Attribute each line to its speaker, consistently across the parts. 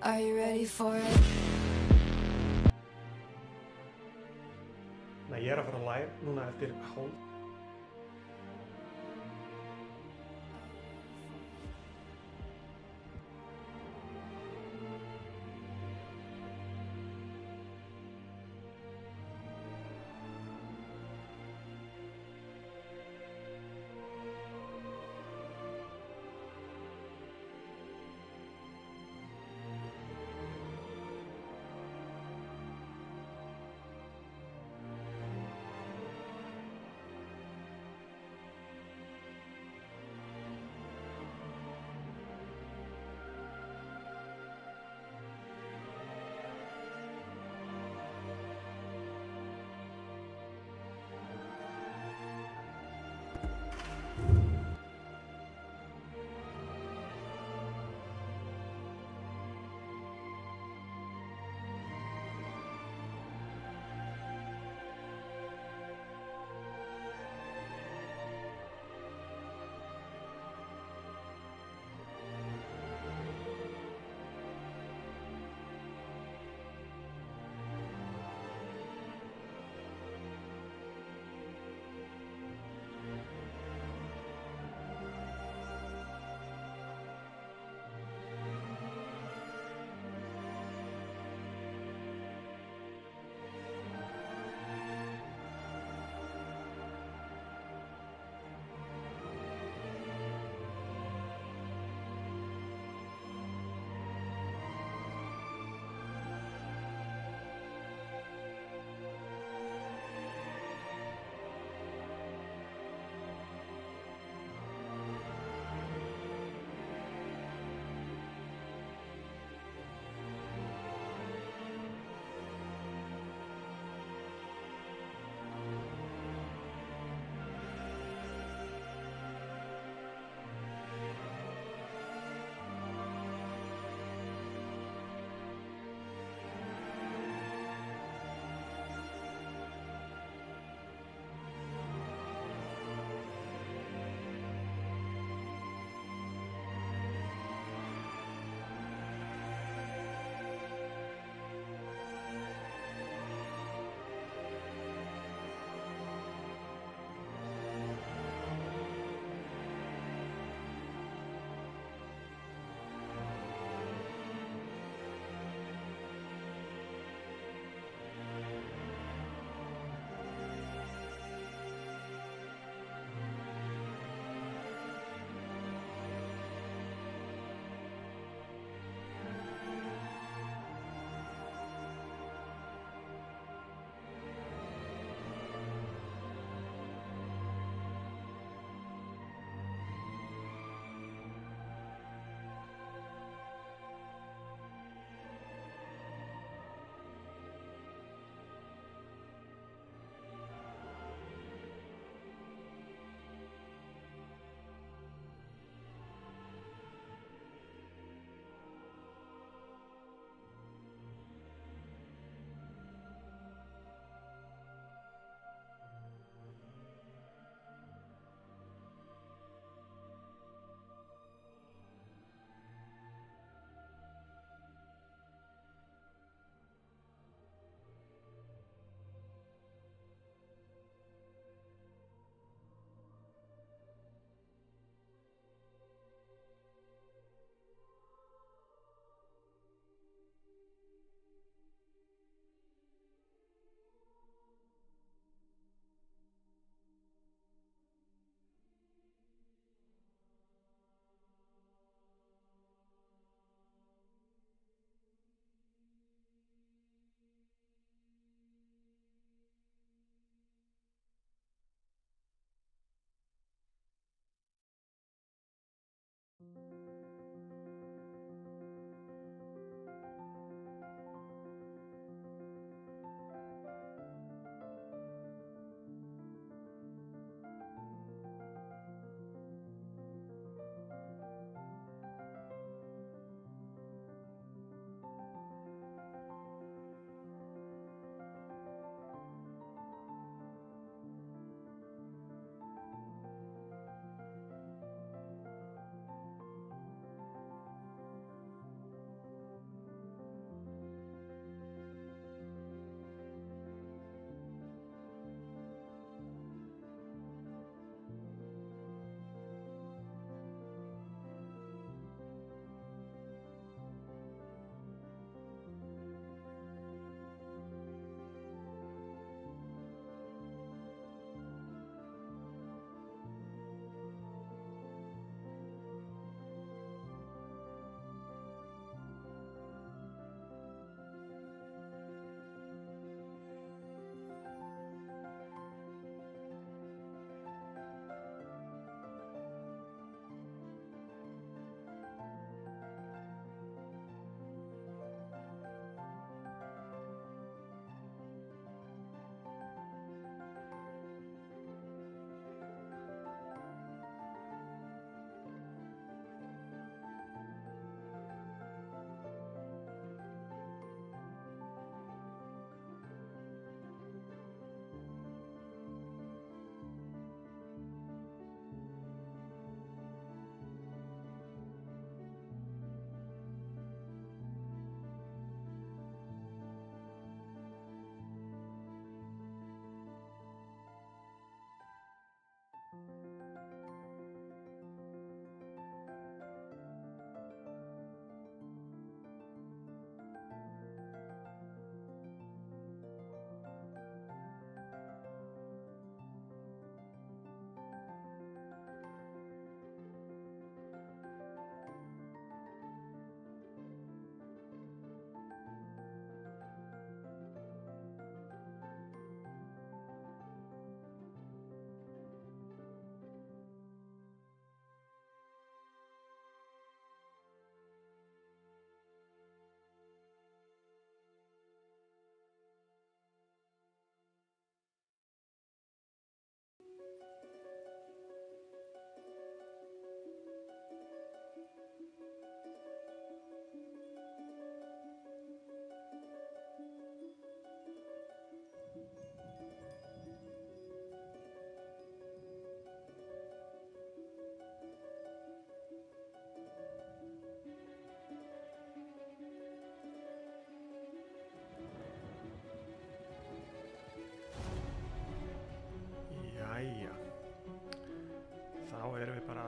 Speaker 1: Are you ready for it?
Speaker 2: Ég er að fara live núna eftir hálf.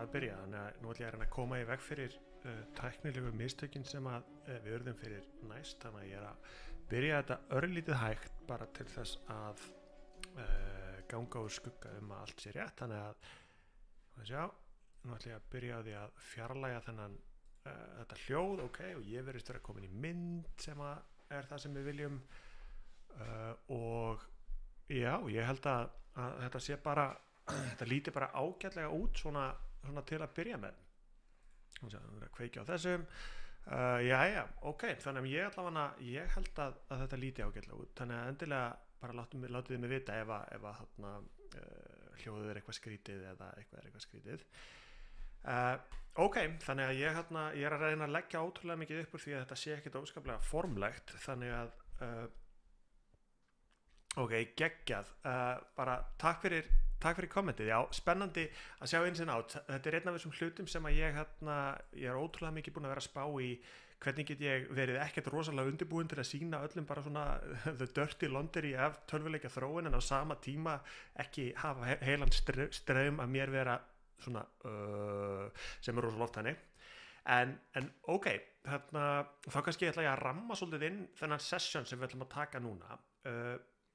Speaker 2: að byrja, þannig að nú ætlum ég að reyna að koma í veg fyrir tæknilegu mistökin sem að við urðum fyrir næst, þannig að ég að byrja þetta örlítið hægt bara til þess að ganga úr skugga að allt sé rétt, þannig að sjá, nú ætlum ég að byrja á því að fjarlægja þennan þetta hljóð, ok, og ég verðist vera komin í mynd sem að það sem við viljum og já, ég held að þetta sé bara þetta líti bara ágætlega út svona til að byrja með. Þannig að við erum að kveikja á þessum jæja, ok, þannig að ég held að þetta líti ágætlega út, þannig að endilega bara látið þið mig vita ef að hljóðið eitthvað skrítið eða eitthvað skrítið. Ok, þannig að ég er að reyna að leggja ótrúlega mikið upp úr því að þetta sé ekkert óskaplega formlegt, þannig að ok, geggjað, bara takk fyrir kommentið, já, spennandi að sjá eins og átt, þetta er einn af þessum hlutum sem að ég er ótrúlega mikið búin að vera að spá í hvernig get ég verið ekkert rosalega undirbúin til að sýna öllum bara svona the dirty laundry af tölvuleikja þróun en á sama tíma ekki hafa heilan straum að mér vera svona sem er rosalega oft hannig en ok, þá kannski ætla ég að ramma svolítið inn þennan session sem við ætlum að taka núna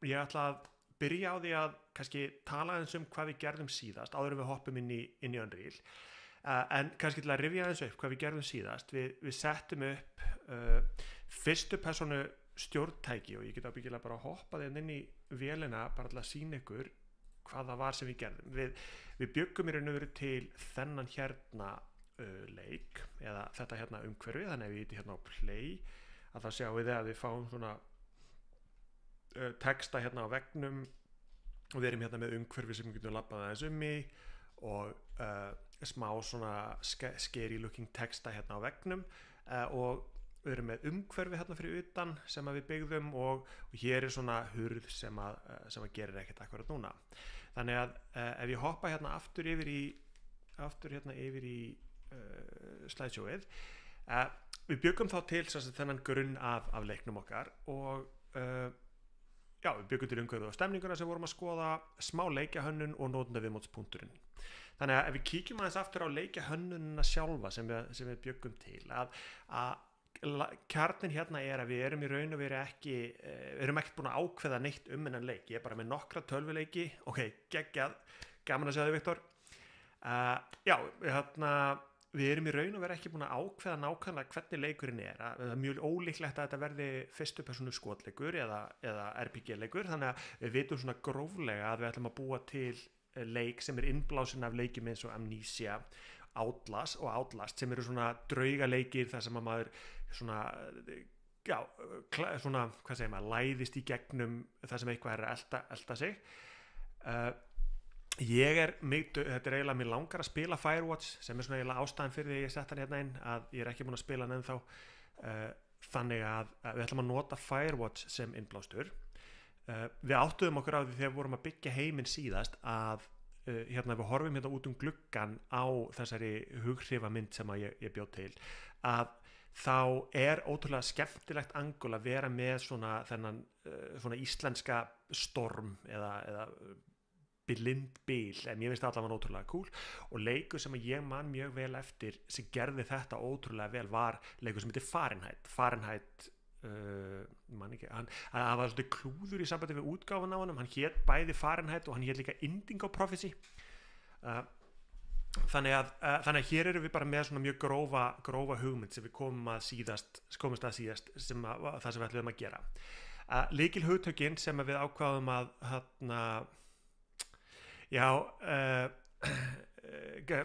Speaker 2: ég ætla að byrja á því að kannski tala eins hvað við gerðum síðast áður en við hoppum inn í Unreal en kannski til að rifja eins upp hvað við gerðum síðast við settum upp fyrstu persónu stjórntæki og ég get ábyggilega bara hoppað inn í vélina bara til að sýna ykkur hvað það var sem við gerðum við bjöggum í raun og veru til þennan hérna leik eða þetta hérna umhverfi þannig að við ítum hérna á play að það sjáum við að við fáum svona texta hérna á veggnum og við erum hérna með umhverfi sem við getum labbað aðeins í og smá svona scary looking texta hérna á veggnum og við erum með umhverfi hérna fyrir utan sem að við byggðum og hér er svona hurð sem að gerir ekkert akkurat núna þannig að ef ég hoppa hérna aftur yfir í slideshowið við byggum þá til þennan grunn af leiknum okkar og já, við byggum til umhverfið og stemninguna sem vorum að skoða smá leikjahönnun og notendaviðmótspunkturinn. Þannig að ef við kíkjum aðeins aftur á leikjahönnunina sjálfa sem við byggum til að kjarnin hérna er að við erum í raun og veru erum ekkert búin að ákveða neitt þennan leik. Ég er bara með nokkra tölvuleiki, ok, geggjað, gaman að sjá þig Viktor. Já, við erum í raun og veru ekki búin að ákveða nákvæmlega hvernig leikurinn það er mjög ólíklegt að þetta verði fyrstu persónu skotleikur eða RPG-leikur þannig að við vitum svona gróflega að við ætlum að búa til leik sem innblásin af leikjum eins og Amnesia, Outlast sem eru svona draugaleikir þar sem að maður svona, já, svona, hvað segir maður, læðist í gegnum það sem eitthvað að elta sig þetta er eiginlega mér langar að spila Firewatch sem er svona eiginlega ástæðan fyrir því ég sett hann hérna inn að ég er ekki búin að spila hann ennþá þannig að við ætlum að nota Firewatch sem innblástur við áttuðum okkur á því þegar við vorum að byggja heiminn síðast að hérna við horfum hérna út gluggan á þessari hughrifamynd sem að ég bjóð til að þá er ótrúlega skemmtilegt angul að vera með þennan svona íslenska storm eða blindbil, en ég finnst allavega ótrúlega cool og leikur sem ég man mjög vel eftir sem gerði þetta ótrúlega vel var leikur sem heitir Fahrenheit man ekki, það var svona klúður í sambandi við útgáfan á honum, hann hét bæði Fahrenheit og hann hét líka Indigo Prophecy þannig að hér erum við bara með svona mjög grófa hugmynd sem við komumst að síðast sem það sem við ætlum að gera lykil hugtökin sem við ákváðum að já,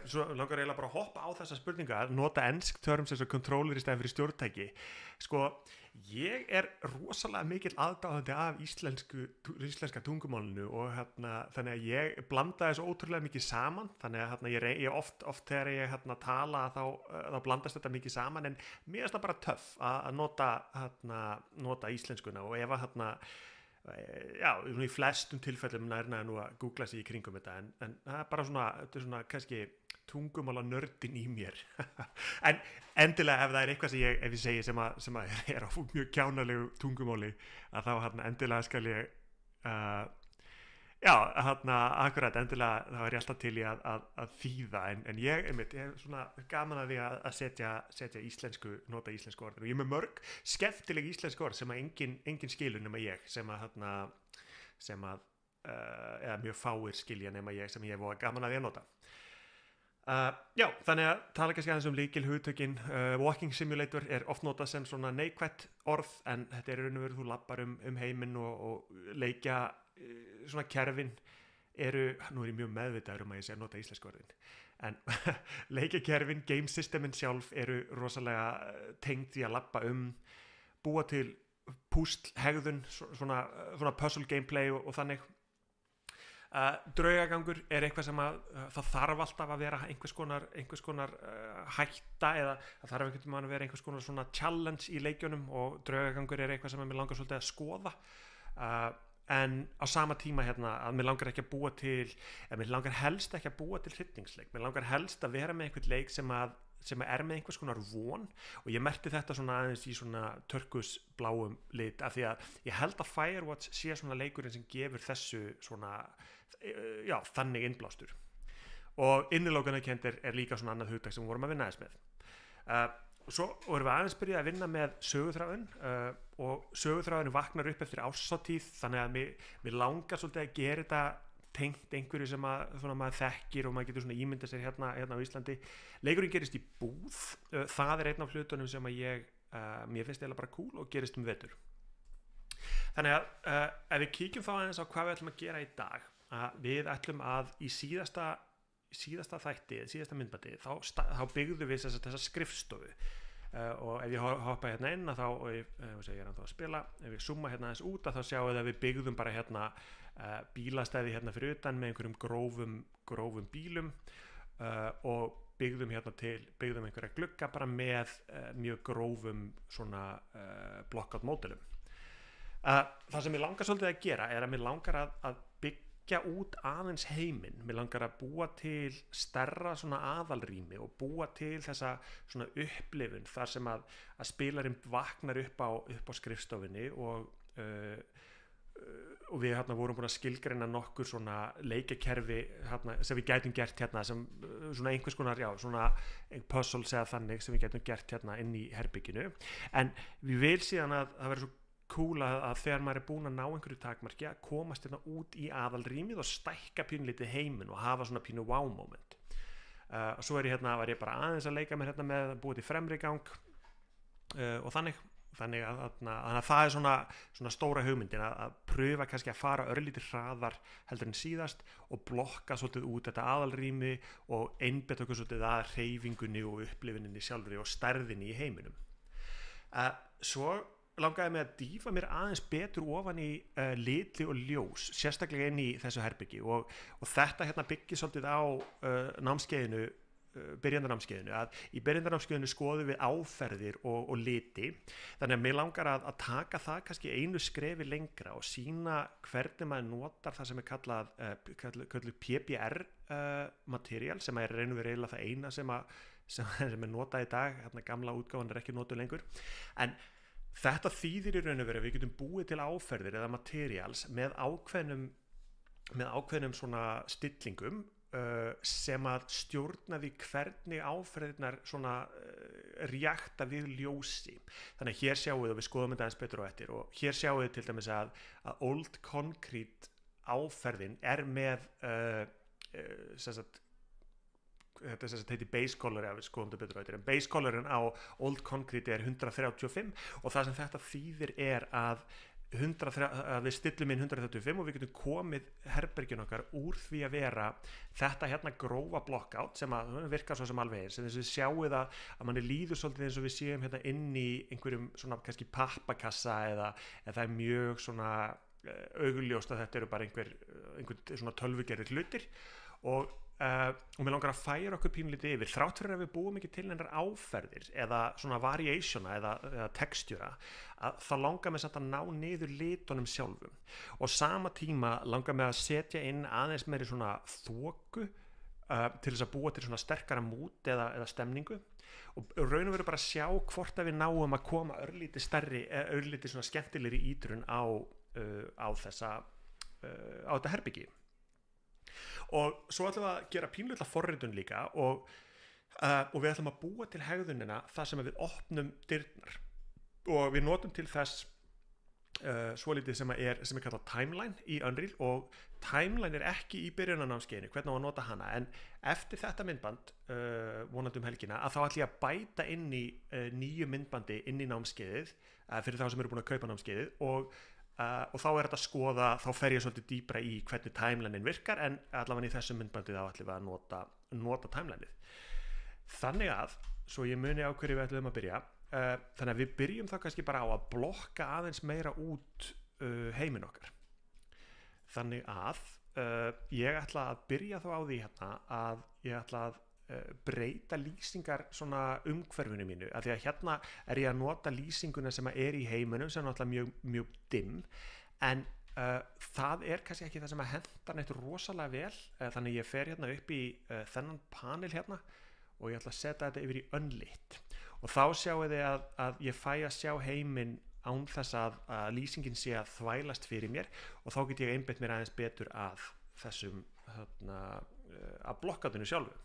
Speaker 2: svo langar eiginlega bara að hoppa á þessa spurninga að nota ensk terms eins og controller í stæðan fyrir stjórntæki sko, ég er rosalega mikill aðdáðandi af íslenska tungumálinu og þannig að ég blanda þessu ótrúlega mikið saman þannig að ég oft þegar ég tala þá blandast þetta mikið saman en mér finnst það bara töff að nota íslenskuna og ef já, í flestum tilfellum nærna nú að googla sig í kringum þetta en það er bara þetta er svona kannski tungumála nördin í mér en endilega ef það er eitthvað sem ég segi sem að er á mjög kjánalegu tungumáli að þá endilega skal ég Já, akkurat, endilega það var ég alltaf til í að þýða en ég er svona gaman að því að nota íslensku orð og ég er með mörg skemmtileg íslensku orð sem að engin skilur nema ég sem að eða mjög fáir skilja nema ég sem ég var gaman að því að nota. Já, þannig að tala kannski aðeins lykil hugtökin. Walking simulator er oft notað sem svona neikvætt orð en þetta er raun og veru þú lappar heiminn og leikja svona kerfin nú er ég mjög meðvitaður að ég sé að nota íslensku orðin en leikjakerfin, game systemin sjálf eru rosalega tengd því að lappa búa til púsl, hegðun, svona puzzle gameplay og þannig. Draugagangur er eitthvað sem það þarf alltaf að vera einhvers konar hætta eða það þarf einhvern veginn að vera einhvers konar svona challenge í leikjunum og draugagangur er eitthvað sem mér langar svolítið að skoða en á sama tíma að mér langar ekki að búa til mér langar helst ekki að búa til hryllingsleik, mér langar helst að vera með einhvern leik sem er með einhvers konar von og ég merkti þetta svona aðeins í svona turkusbláum lit af því að ég held að Firewatch sé svona leikurinn sem gefur þessu svona þannig innblástur og innilókunarkennd er líka svona annað hugtak sem við vorum að vinna aðeins með svo vorum við aðeins byrjuð að vinna með söguþráðin og söguþráðin vaknar upp eftir árshátíð þannig að mér langar svolítið að gera þetta tengt einhverju sem maður þekkir og maður getur svona ímyndað sér hérna á Íslandi. Leikurinn gerist í búð, það er einn af hlutunum sem mér finnst eiginlega bara cool og gerist vetur. Þannig að ef við kíkjum þá aðeins á hvað við ætlum að gera í dag, við ætlum að í síðasta þætti, síðasta myndbandi, þá byggðum við þessa skrifstofu og ef ég hoppa hérna inn þá, ég er ennþá að spila, ef ég zooma hérna aðeins út þá sjáum við að við byggðum bara hérna bílastæði hérna fyrir utan með einhverjum grófum bílum og byggðum einhverja glugga bara með mjög grófum svona blockout módelum. Það sem ég langar svolítið að gera er að mér langar að byggja út aðeins heiminn, mér langar að búa til stærra svona aðalrými og búa til þessa svona upplifun þar sem að spilarinn vaknar upp á skrifstofinni og við vorum búin að skilgreina nokkur svona leikjakerfi sem við gætum gert sem svona einhvers konar svona puzzles eða þannig sem við gætum gert inn í herbygginu en við vil síðan að það verður svo cool að þegar maður er búin að ná einhverju takmarki að komast út í aðalrýmið og stækka pínlítið heiminn og hafa svona pínu wow moment og svo var ég bara aðeins að leika mér með að búa til fremri gang og þannig að það er svona stóra hugmyndin að pröfa kannski að fara örlítið hraðar heldur en síðast og blokka svolítið út þetta aðalrými og einbetta okkur svolítið að hreyfingunni og upplifuninni sjálfri og stærðinni í heiminum. Svo langaði mig að dýfa mér aðeins betur ofan í liti og ljós, sérstaklega inn í þessu herbyggi og þetta byggir svolítið á námskeiðinu, byrjandanámskeiðinu, að í byrjandanámskeiðinu skoðum við áferðir og liti, þannig að mér langar að taka það kannski einu skrefi lengra og sýna hvernig maður notar það sem er kallað PBR material sem er raun og veru eiginlega það eina sem er notað í dag, gamla útgáfan er ekki notuð lengur, en þetta þýðir í raun og veru að við getum búið til áferðir eða materials með ákveðnum svona stillingum sem að stjórna því hvernig áferðirnar svona reakta við ljósi. Þannig að hér sjáum við skoðum þetta aðeins betur á eftir og hér sjáum við til dæmis að Old Concrete áferðin er með þetta heitir base color ef við skoðum þetta betur á eftir en base colorin á Old Concrete er 135 og það sem þetta þýðir er að við stillum inn 135 og við getum komið herbergin okkar úr því að vera þetta grófa blockout sem að virkar svo sem alveg er sem þess að við sjáum að manni líður svolítið eins og við séum inn í einhverjum svona kannski pappakassa eða það er mjög svona augljóst að þetta eru bara einhver svona tölvugerðir hlutir og mér langar að færa okkur pínlítið yfir þrátt fyrir að við búum ekki til einar áferðir eða svona variationa eða textúra þá langar mér samt að ná niður litunum sjálfum og sama tíma langar mér að setja inn aðeins meiri svona þoku til þess að búa til svona sterkara mút eða stemningu og raun og veru bara að sjá hvort að við náum að koma örlítið svona skemmtilegri ítrun á þessa á þetta herbyggi. Og svo ætlum við að gera pínlítla forritun líka og við ætlum að búa til hegðunina þar sem við opnum dyrnar og við notum til þess svolítið sem er kallað timeline í Unreal og timeline er ekki í byrjunarnámskeiðinu hvernig á að nota hana en eftir þetta myndband vonandi helgina að þá ætlum ég að bæta inn í nýju myndbandi inn í námskeiðið fyrir þá sem eru búin að kaupa námskeiðið og þá er þetta að skoða, þá fer ég svolítið dýpra í hvernig timelinein virkar en allavega í þessum myndbandi þá ætlum við að nota timelineið. Þannig að, svo ég muni á hverju við ætlum að byrja, þannig að við byrjum þá kannski bara á að blokka aðeins meira út heiminn okkar. Þannig að ég ætla að byrja þá á því hérna að ég ætla að breyta lýsingar svona umhverfinu mínu af því að hérna er ég að nota lýsinguna sem er í heiminum sem er náttúrulega mjög dimm en það er kannski ekki það sem að henda neitt rosalega vel þannig ég fer hérna upp í þennan panel hérna og ég ætla að setja þetta yfir í unlit og þá sjáu þið að ég fæ að sjá heiminn án þess að lýsingin sé að þvælast fyrir mér og þá get ég einbeitt mér aðeins betur að þessum að blokkatinu sjálfu.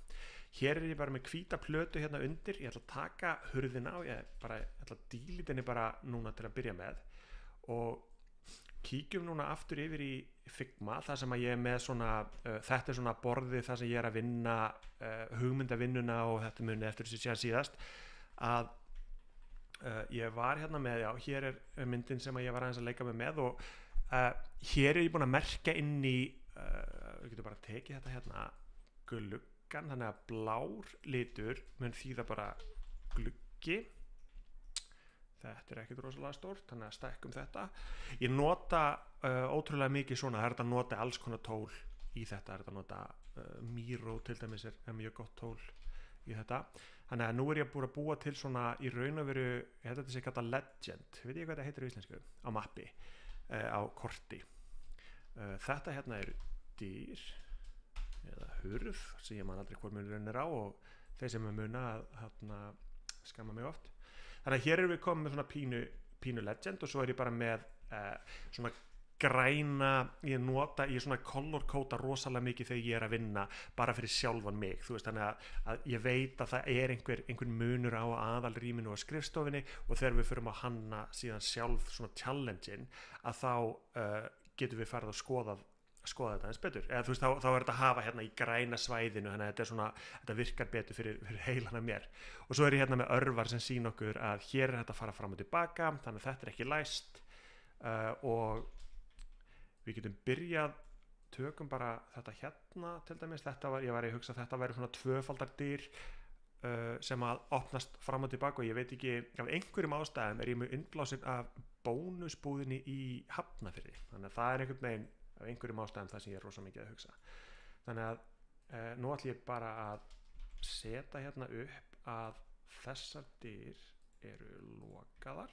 Speaker 2: Hér er ég bara með hvíta plötu hérna undir, ég ætla að taka hurðina og ég ætla að dílita henni bara núna til að byrja með og kíkjum núna aftur yfir í Figma þar sem að ég er með svona, þetta er svona borðið þar sem ég er að vinna hugmyndavinnuna og þetta muni eftir þessu síðast að ég var hérna með, já, hér er myndin sem að ég var aðeins að leika með og hér er ég búin að merka inn í, við getum bara tekið þetta hérna, gluggan, þannig að blár litur mun þýða bara gluggi, þetta er ekkert rosalega stórt, þannig að stækkum þetta. Ég nota ótrúlega mikið svona, það er þetta að nota alls konar tól í þetta, það er þetta að nota Miro til dæmis er mjög gott tól í þetta. Þannig að nú er ég búin að búa til svona í raun og veru, þetta sé kallað legend, veit ég hvað þetta heitir í íslensku, á mappi, á korti. Þetta hérna er dýr, eða hurð, sem ég man aldrei hvor munurinn er á og þeir sem er muna að skamma mig oft. Þannig að hér erum við komið með svona pínu legend og svo er ég bara með svona græna, ég svona color-kóta rosalega mikið þegar ég er að vinna bara fyrir sjálfan mig, þú veist, þannig að ég veit að það er einhver munur á aðalrýminu og skrifstofinni og þegar við förum að hanna síðan sjálf svona challenge-in að þá getum við farið að skoða þetta eins betur, eða þú veist, þá er þetta að hafa hérna í græna svæðinu, þannig að þetta er svona, þetta virkar betur fyrir heilan af mér og svo er ég hérna með örvar sem sýn okkur að hér er þetta að fara fram og tilbaka, þannig að þetta er ekki læst og við getum byrjað, tökum bara þetta hérna til dæmis, ég var að hugsa að þetta væri svona tvöfaldardyr sem að opnast fram og tilbaka og ég veit ekki, af einhverjum ástæðum er ég með innblásin af bónusbúðinni í Hafnarfirði, þannig að það er einhvern veginn af einhverjum ástæðum það sem ég er rosa mikið að hugsa. Þannig að nú ætlum ég bara að setja hérna upp að þessar dyr eru lokaðar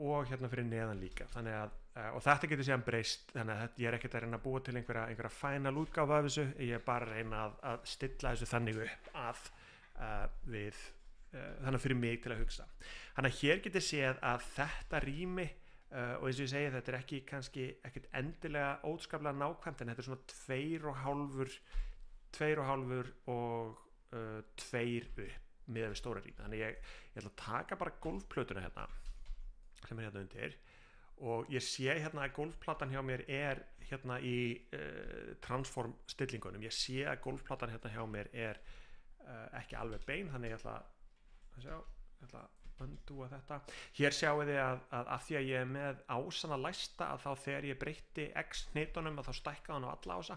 Speaker 2: og hérna fyrir neðan líka. Þannig að, og þetta getur síðan breyst, þannig að ég er ekkert að reyna að búa til einhverja final útgáfa af þessu, ég er bara að reyna að stilla þessu þannig upp að þannig fyrir mig til að hugsa. Þannig að hér getur séð að þetta rými og eins og ég segi þetta er ekki kannski ekkert endilega óskaplega nákvæmt en þetta er svona 2,5 og 2 upp miðað við stóra rými. Þannig ég ætla að taka bara gólfplötuna hérna sem er hérna undir og ég sé hérna að gólfplatan hjá mér er hérna í transform stillingunum. Ég sé að gólfplatan hérna hjá mér er ekki alveg bein, þannig ég ætla að undúa þetta. Hér sjáu þið að því að ég er með ásana læsta að þá þegar ég breytti X hnitunum að þá stækkaði hann á alla ása.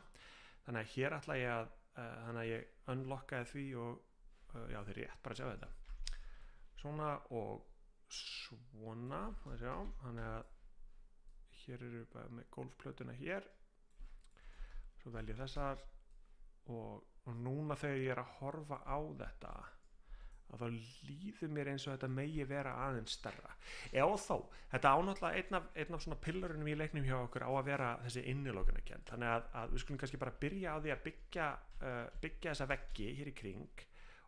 Speaker 2: Þannig að hér ætla ég þannig að ég unlockaði því og já þeir rétt bara að sjá þetta. Svona og svona, þannig að hér eru bara með gólfplötuna hér. Svo vel ég þessar og núna þegar ég er að horfa á þetta að þá líður mér eins og þetta megi vera aðeins stærra. Eða þó, þetta ánáttúrulega einn af svona pillarunum í leiknum hjá okkur á að vera þessi innilokunarkennd. Þannig að við skulum kannski bara byrja á því að byggja þessa veggi hér í kring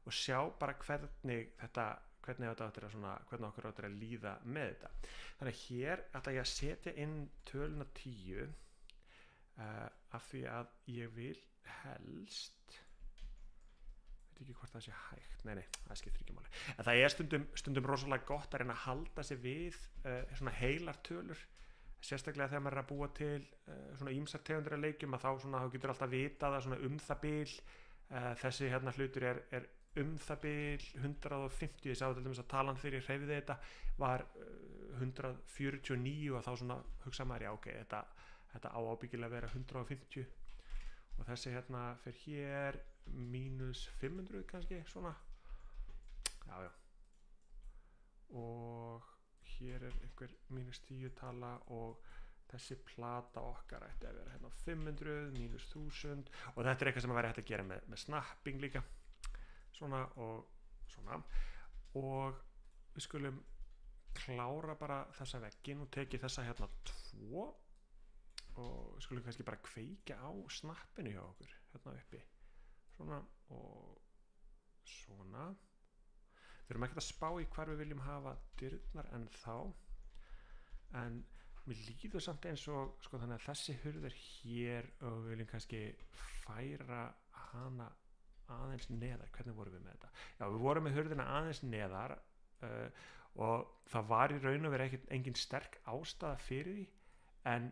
Speaker 2: og sjá bara hvernig þetta hvernig okkur áttir að líða með þetta. Þannig að hér ætla ég að setja inn töluna 10 af því að ég vil helst, veit ekki hvort það sé hægt, nei, það skiptir ekki máli, en það er stundum rosalega gott að reyna að halda sig við svona heilar tölur, sérstaklega þegar maður er að búa til svona ýmsar tegundir af leikjum, að þá getur alltaf vitað að svona það bil þessi hérna hlutur er það bil 150, ég sá til dæmis að talan fyrir hreyfði þetta var 149 og þá svona hugsa maður, já ok, þetta á ábyggilega að vera 150 og þessi hérna fyrir hér mínus 500 kannski, svona já og hér er einhver mínus 10 tala og þessi plata okkar ætti að vera hérna 500 mínus 1000 og þetta er eitthvað sem að væri hægt að gera með snapping líka, svona og svona, og við skulum klára bara þessa veggin og tekið þessa hérna 2 og við skulum kannski bara kveikja á snappinu hjá okkur hérna uppi, svona og svona. Við erum ekkert að spá í hvar við viljum hafa dyrnar ennþá, en mér líður samt eins og sko, þannig að þessi hurð er hér og við viljum kannski færa hana aðeins neðar. Hvernig vorum við með þetta? Já, við vorum með hurðina aðeins neðar og það var í raun og verið engin sterk ástæða fyrir því, en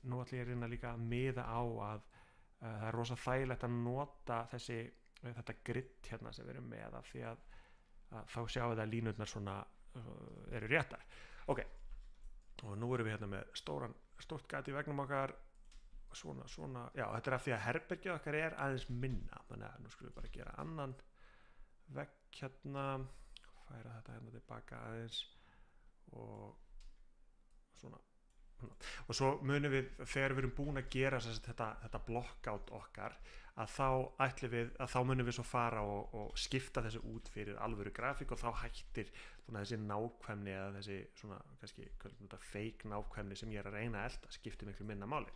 Speaker 2: nú ætla ég að reyna líka að miða á að það er rosa þægilegt að nota þetta grid hérna sem við erum með, af því að þá sjáum við að línurnar svona eru réttar. Ok, og nú erum við hérna með stórt gat í vegnum okkar, svona, já, þetta er af því að herbergið okkar er aðeins minna, þannig að nú skulum við bara gera annan vegg hérna, færa þetta hérna tilbaka aðeins og svona, og svo munum við þegar við erum búin að gera þetta blockout okkar, að þá munum við svo fara og skipta þessu út fyrir alvöru grafík og þá hættir þessi nákvæmni eða þessi svona kannski fake nákvæmni sem ég er að reyna að elda, skiptir miklu minna máli.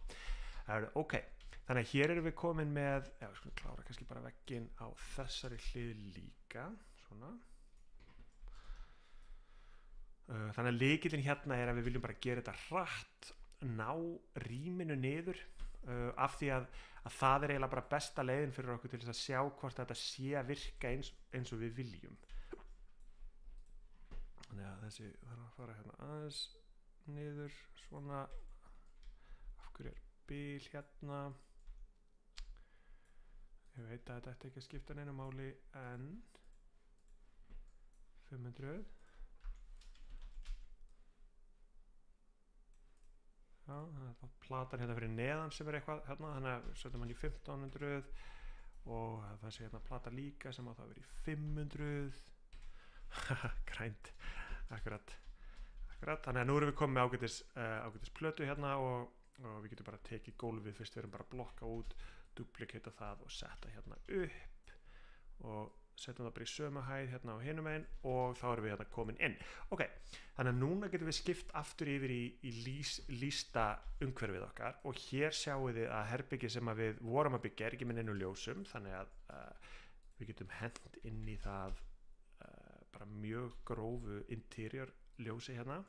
Speaker 2: Ok, þannig að hér erum við komin með, já, við skulum klára kannski bara vegginn á þessari hlið líka, svona. Þannig að lykillinn hérna er að við viljum bara gera þetta hratt, ná rýminu niður, af því að það er eiginlega bara besta leiðin fyrir okkur til þess að sjá hvort þetta sé að virka eins og við viljum. Þannig að þessi þarf að fara hérna aðeins niður, svona, af hverju er bil hérna, ég veit að þetta ætti ekki að skipta neinu máli, en 500. Já, það er platan hérna fyrir neðan sem er eitthvað hérna, þannig að við setjum hann í 1500 og það sé hérna plata líka sem að það veri í 500. Grænt, akkurat, þannig að nú erum við komið með ágætis plötu hérna og við getum bara tekið gólfið fyrst, við erum bara að blokka út, duplicata það og setja hérna upp og setjum það bara í sömu hæð hérna á hinum megin og þá erum við hérna komin inn. Ok, þannig að núna getum við skipt aftur yfir í lýsta umhverfið okkar og hér sjáum við að herbergið sem að við vorum að byggja er ekki með neinu ljósum, þannig að við getum hent inn í það bara mjög grófu interior ljósi hérna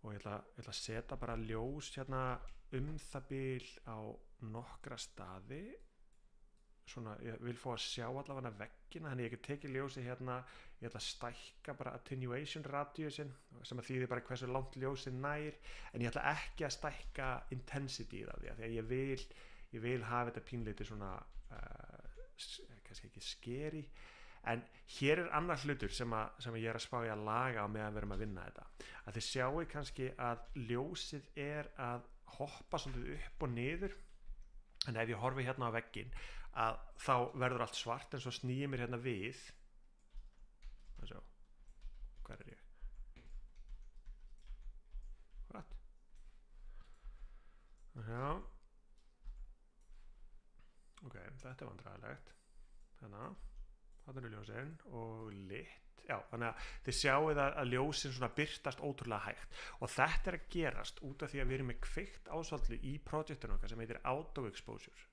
Speaker 2: og ég ætla að setja bara ljós hérna það bil á nokkra staði. Svona, ég vil fá að sjá allavega veggina, þannig ég get tekið ljósi hérna, ég ætla að stækka bara attenuation radiusin sem að þýðir bara hversu langt ljósi nær, en ég ætla ekki að stækka intensity af því að ég vil hafa þetta pínlítið svona kannski ekki scary, en hér er annar hlutur sem ég er að spá í að laga á meðan við erum að vinna þetta, að þið sjáu kannski að ljósið er að hoppa svolítið upp og niður, en ef ég horfi hérna á vegginn að þá verður allt svart en svo snýi mér hérna við og sjá, hver er ég? What? Já, ok, þetta er vandræðilegt, þannig eru ljósin og lit, já, þannig að þið sjáuð að ljósin svona birtast ótrúlega hægt og þetta er að gerast út af því að við erum með kveikt ásvaldlu í projektinu okkar sem heitir auto exposure.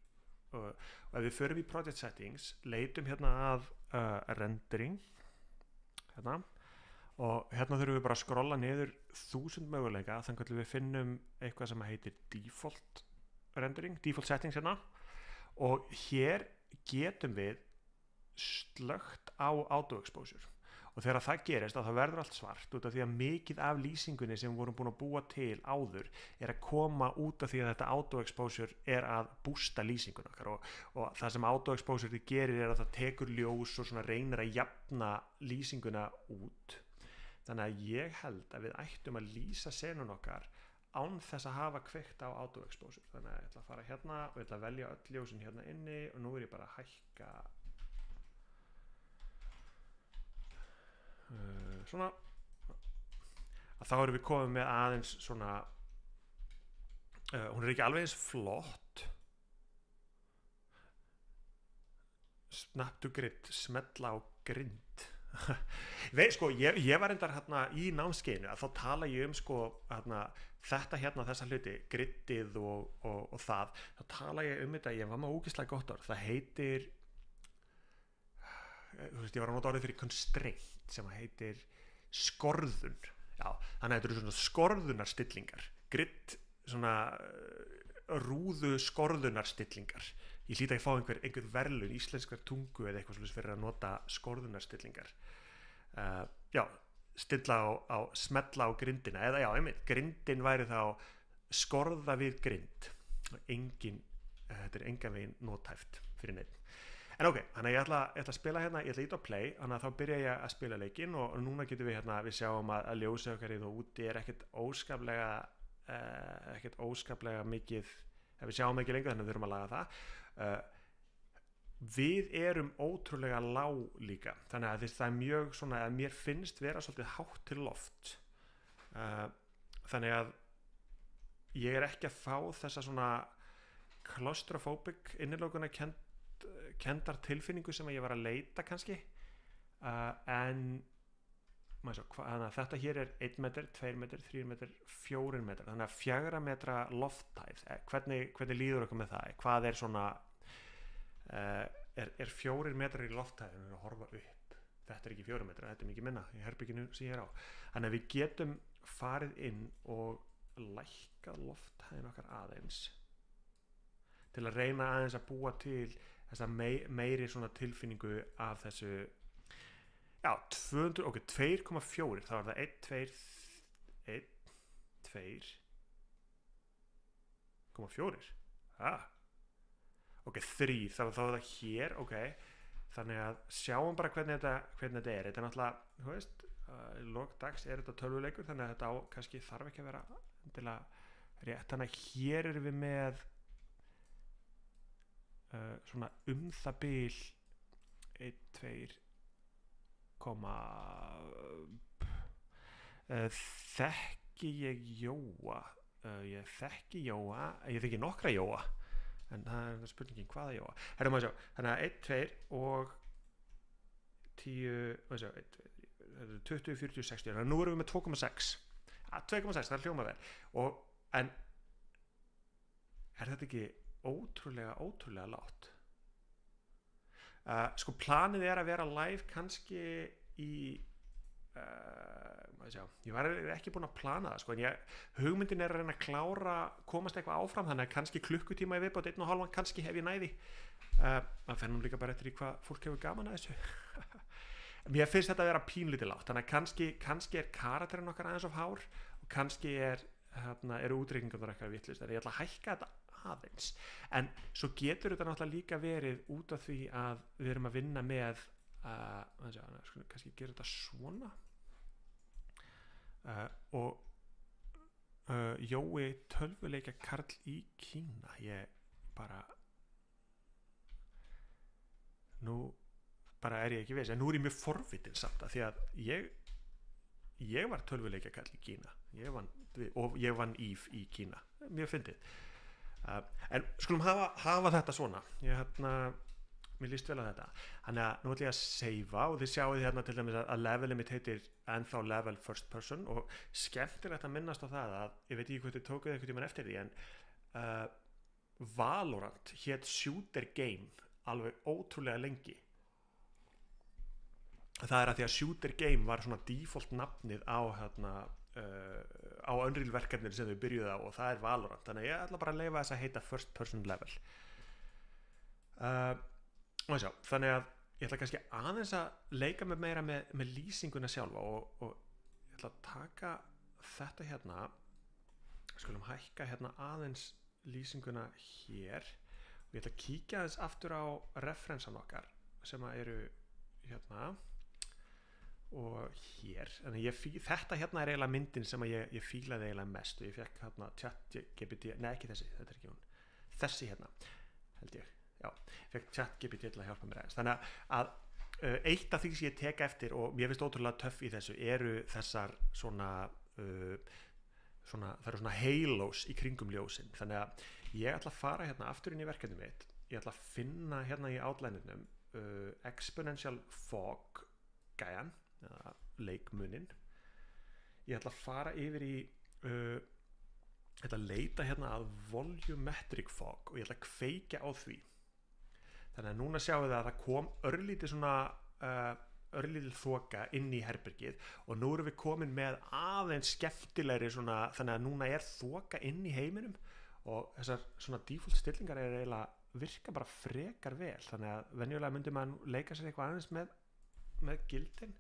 Speaker 2: ef við förum í project settings, leitum hérna að rendering hérna, og hérna þurfum við bara að skrolla niður 1000 möguleika þannig að við finnum eitthvað sem heitir default rendering, default settings hérna, og hér getum við slögt á auto exposure, og þegar það gerist þá verður allt svart út af því að mikið af lýsingunni sem við vorum búin að búa til áður er að koma út af því að þetta auto exposure er að bústa lýsingun okkar, og það sem auto exposure gerir er að það tekur ljós og svona reynir að jafna lýsinguna út. Þannig að ég held að við ættum að lýsa senun okkar án þess að hafa kveikt á auto exposure. Þannig að ég ætla að fara hérna og ég ætla að velja öll ljósin hérna inni, og nú er ég bara að hækka svona að þá erum við komið með aðeins svona hún er ekki alveg eins flott. Snap to grid, smetla á grind. Sko, ég var reyndar hérna í námskeiðinu að þá tala ég sko hérna, þetta hérna, þessa hluti, griddið og það, þá tala ég þetta, ég var með ógeðslega gott orð, það heitir ég var að nota orðið fyrir constraint sem heitir skorðun. Já, þannig að þetta eru svona skorðunarstillingar, grid, svona rúðu skorðunarstillingar. Ég hlýt að ég fá einhver verðlaun, íslenskar tungu eða eitthvað svolítið fyrir að nota skorðunarstillingar. Já, stilla á smetla á grindina, eða já, einmitt, grindin væri þá skorða við grind. Þetta er engan veginn nothæft fyrir neitt. En ok, þannig að ég ætla að spila hérna, ég ætla að íta á play, þannig að þá byrja ég að spila leikinn, og núna getum við hérna, við sjáum að ljósið okkar í og úti er ekkert óskaplega mikið, við sjáum ekki lengur, þannig að við þurfum að laga það. Við erum ótrúlega lág líka, þannig að það er mjög svona, að mér finnst vera svolítið hátt til loft. Þannig að ég er ekki að fá þessa svona claustrophobic innilokuna kendar tilfinningu sem ég var að leita kannski, en þannig að þetta hér er 1 metr, 2 metr, 3 metr, 4 metr, þannig að 4 metra lofthæð, hvernig líður okkur með það, hvað er svona er 4 metrar í lofthæð, að horfa upp, þetta er ekki 4 metrar, þetta er mikið minna í herbygginu sem ég er á, þannig að við getum farið inn og lækkað lofthæðin okkar aðeins til að reyna aðeins að búa til þessa meiri svona tilfinningu af þessu, já, 2,4, þá er það 1, 2, 2,4, ok, 3, þá er það hér, ok, þannig að sjáum bara hvernig þetta er náttúrulega, þú veist, lok dags er þetta tölvuleikur, þannig að þetta kannski þarf ekki að vera endilega rétt, þannig að hér erum við með svona það bil 1, 2, þekki ég Jóa, ég þekki nokkra Jóa, en það er spurningin hvaða Jóa. Herrum að sjá, þannig að 1, 2 og 10, 20, 40, 60, þannig að nú erum við með 2,6, 2,6, það er hljóma vel, en er þetta ekki ótrúlega lágt? Sko planið er að vera live kannski í ég var ekki búinn að plana það sko, en hugmyndin er að reyna að klára, komast eitthvað áfram, þannig að kannski klukkutíma í viðbót, 1,5 kannski hef ég næði, maður fennum líka bara eftir í hvað fólk hefur gaman að þessu. Mér finnst þetta að vera pínlítið lágt, þannig að kannski er karakterinn okkar aðeins of hár, og kannski eru útreikningarnar eitthvað vitlaust, en ég ætla að hækka þetta aðeins, en svo getur þetta náttúrulega líka verið út af því að við erum að vinna með kannski gera þetta svona, og Jói tölvuleikja karl í Kína, ég bara nú bara er ég ekki viss, en nú er ég mjög forvitin samt, að því að ég var tölvuleikja karl í Kína, og ég vann Eve í Kína, mjög fyndið. En skulum hafa þetta svona, mér líst vel á þetta, þannig að nú ætlum ég að seifa, og þið sjáu hérna til dæmis að levelið mitt heitir ennþá level first person, og skemmtilegt að minnast á það að ég veit ekki hvað þið tókuð eitthvað tímann eftir því, en Valorant hét shooter game alveg ótrúlega lengi. Það að því að shooter game var svona default nafnið á á Unreal verkefninu sem þau byrjuðu á, og það Valorant, þannig að ég ætla bara að leyfa þess að heita first person level. Þannig að ég ætla kannski aðeins að leika mig meira með lýsinguna sjálfa, og ég ætla að taka þetta hérna, skulum hækka hérna aðeins lýsinguna hér, og ég ætla að kíkja aðeins aftur á referensan okkar sem að eru hérna og hér. Þannig þetta hérna eiginlega myndin sem að ég fílaði eiginlega mest, og ég fekk hérna ChatGPT, nei ekki þessi, þetta ekki hún, þessi hérna held ég, já, fekk ChatGPT til að hjálpa mér aðeins. Þannig að eitt af því sem ég tek eftir, og mér finnst ótrúlega töff í þessu, eru þessar svona það eru svona halos í kringum ljósin. Þannig að ég ætla að fara hérna aftur inn í verkefnið mitt, ég ætla að finna hérna í outlineunum exponential fog gæjan, eða leikmunin. Ég ætla að fara yfir í ég ætla að leita hérna að volumetric fog, og ég ætla að kveikja á því. Þannig að núna sjáum við að það kom örlítið þoka inn í herbergið, og nú erum við komin með aðeins skemmtilegri svona, þannig að núna þoka inn í heiminum, og þessar svona default stillingar eiginlega virka bara frekar vel. Þannig að venjulega myndi maður leika sér eitthvað aðeins með gildin,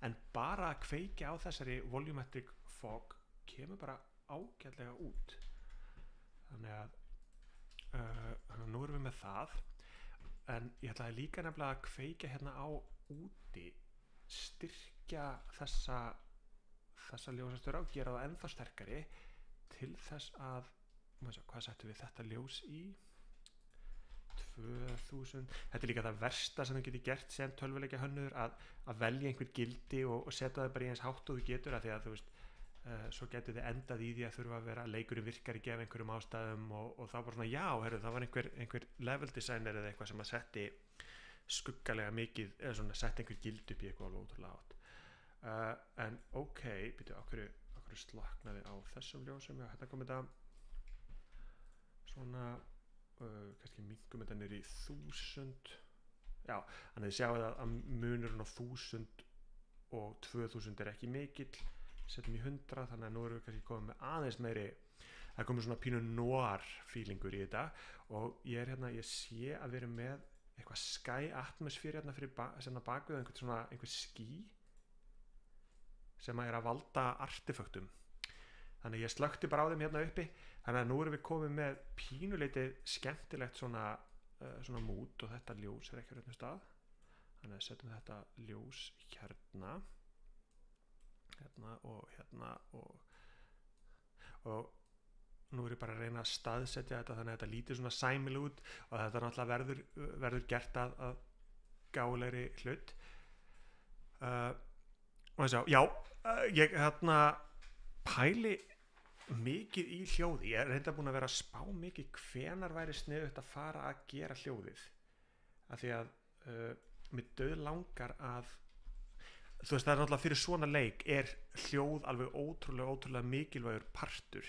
Speaker 2: en bara að kveikja á þessari volumetric fog kemur bara ágætlega út. Þannig að nú erum við með það, en ég ætlaði líka nefnilega að kveikja hérna á úti, styrkja þessa ljósastöra og gera það ennþá sterkari til þess að, hvað settum við þetta ljós í? 2000. Þetta líka það versta sem þú getur gert sem tölvuleikja hönnuður, að velja einhver gildi og setja það bara í eins hátt og þú getur, að því að þú veist, svo getur þið endað í því að þurfa að vera leikurinn virkar ekki af einhverjum ástæðum, og þá bara svona, já, heyrðu, það var einhver level designer eða eitthvað sem að setti skuggalega mikið, eða svona setti einhver gild upp í eitthvað alveg ótrúlega átt. En ok, byrju, okkur slaknaði á þessum ljósum, já, hérna kom þetta svona, kannski minkum þetta niður í 1000, já, þannig að þið sjáu að munurinn á 1000 og 2000 ekki mikill, setjum í 100, þannig að nú erum við kannski komið með aðeins meiri, það komið svona pínu noir feelingur í þetta, og ég sé að við erum með eitthvað sky atmosphere hérna fyrir bakvið, einhver ský sem að valda artefaktum. Þannig að ég slökkti bara á þeim hérna uppi, þannig að nú erum við komið með pínuleitið skemmtilegt svona mút, og þetta ljós ekki á réttum stað. Þannig að setjum þetta ljós hérna og hérna, og nú er ég bara að reyna að staðsetja þetta þannig að þetta lítur svona sæmil út, og þetta náttúrulega verður gert að gálegri hlut. Ég pæli mikið í hljóði. Ég reynda búin að vera að spá mikið hvenar væri sniðugt að fara að gera hljóðið, af því að mér dauðlangar að, þú veist, það er náttúrulega fyrir svona leik hljóð alveg ótrúlega mikilvægur partur,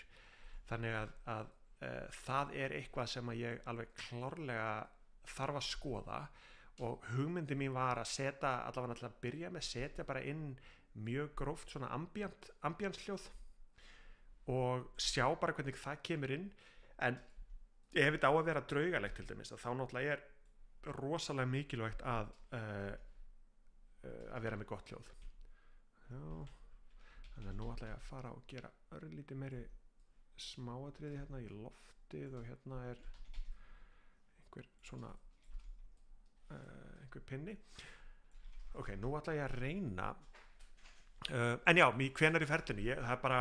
Speaker 2: þannig að það eitthvað sem að ég alveg klárlega þarf að skoða, og hugmyndi mín var að allavega til að byrja með, setja bara inn mjög gróft svona ambient hljóð og sjá bara hvernig það kemur inn. En ef þetta á að vera draugalegt til dæmis, þá náttúrulega rosalega mikilvægt að vera með gott hljóð. Já, þannig að nú ætla ég að fara og gera örlítið meiri smáatriði hérna í loftið, og hérna einhver svona einhver pinni. Ok, nú ætla ég að reyna en já, hvenær í ferlinu það er bara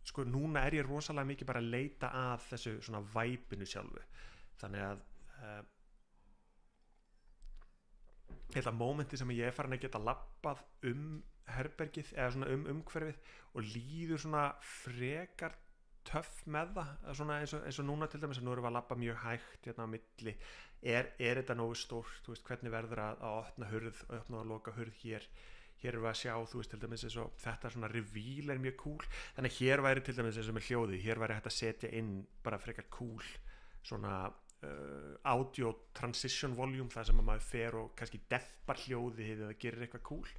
Speaker 2: sko, núna ég rosalega mikið bara að leita að þessu svona væpinu sjálfu, þannig að þetta mómenti sem ég farin að geta labbað herbergið eða svona umhverfið og líður svona frekar töff með það, svona eins og núna til dæmis, að nú erum við að labba mjög hægt hérna á milli, þetta nógu stórt, þú veist, hvernig verður að opna og loka hurð hér erum við að sjá, þú veist, til dæmis eins og þetta svona reveal mjög cool, þannig að hér væri til dæmis eins og með hljóði, hér væri hægt að setja inn bara frekar cool svona audio transition volume, það sem að maður fer og kannski dempar hljóðið eða gerir eitthvað cool,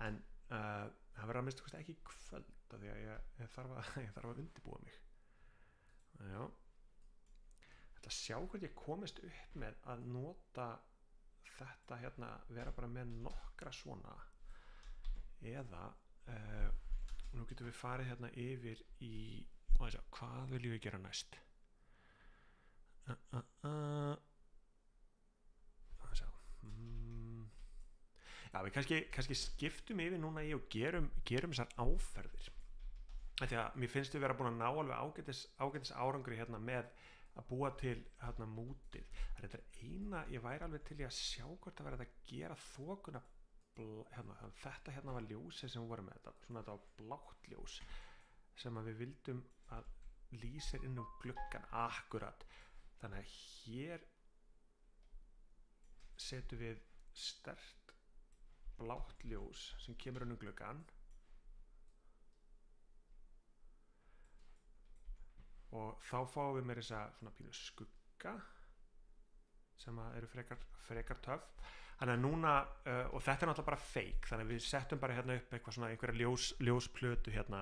Speaker 2: en það verður að minnsta kosti ekki í kvöld af því að ég þarf að undirbúa mig. Já, ætla að sjá hvort ég komist upp með að nota þetta hérna, vera bara með nokkra svona, eða nú getum við farið hérna yfir í hvað viljum við gera næst. Já, við kannski skiptum yfir núna í og gerum þessar áferðir, því að mér finnst við vera búin að ná alveg ágætis árangri hérna með að búa til hérna mútið. Það er eina, ég væri alveg til í að sjá hvort það verið að gera þokuna hérna, þetta hérna var ljósið sem við vorum með, þetta var blátt ljós sem að við vildum að lýsir inn gluggan akkurat. Þannig að hér setjum við sterkt blátt ljós sem kemur inn gluggan og þá fáum við með þessa svona pínu skugga sem að eru frekar töff. Þannig að núna, og þetta er náttúrulega bara fake, þannig að við settum bara hérna upp eitthvað svona einhverja ljósplötu hérna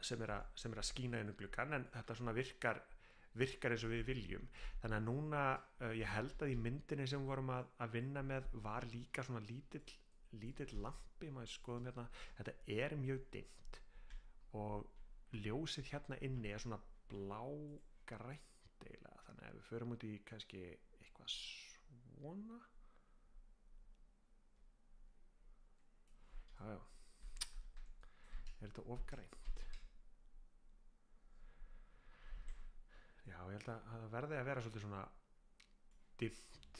Speaker 2: sem er að skína inn gluggan, en þetta svona virkar eins og við viljum. Þannig að núna, ég held að í myndinni sem við vorum að vinna með var líka svona lítill lampi, maður skoðum hérna, þetta er mjög dimmt og ljósið hérna inni er svona blágrænt eiginlega, þannig að við förum út í kannski eitthvað svona. Já, er þetta of grænt? Já, ég held að það verði að vera svolítið svona dimmt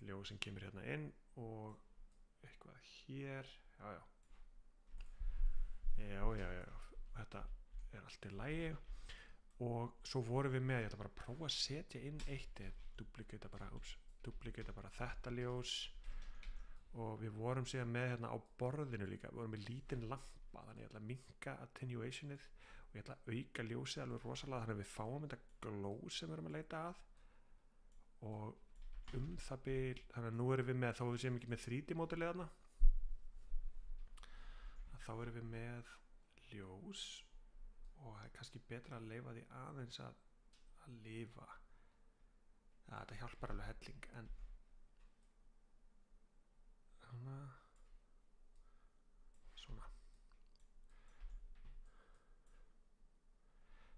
Speaker 2: ljós sem kemur hérna inn og eitthvað hér. Já, þetta er allt í lagi. Og svo vorum við með, ég ætla bara að prófa að setja inn eitt, duplicata bara þetta ljós, og við vorum síðan með hérna á borðinu líka, við vorum með lítinn lampa, þannig ég ætla að minnka attenuationið og ég ætla að auka ljósið alveg rosalega, þannig að við fáum þetta glow sem við erum að leita að, og það bil, þannig að nú erum við með, þá við séum ekki með 3D módelið þarna, þá erum við með ljós og það er kannski betra að leyfa því aðeins að lifa. Ja, þetta hjálpar alveg helling, en svona.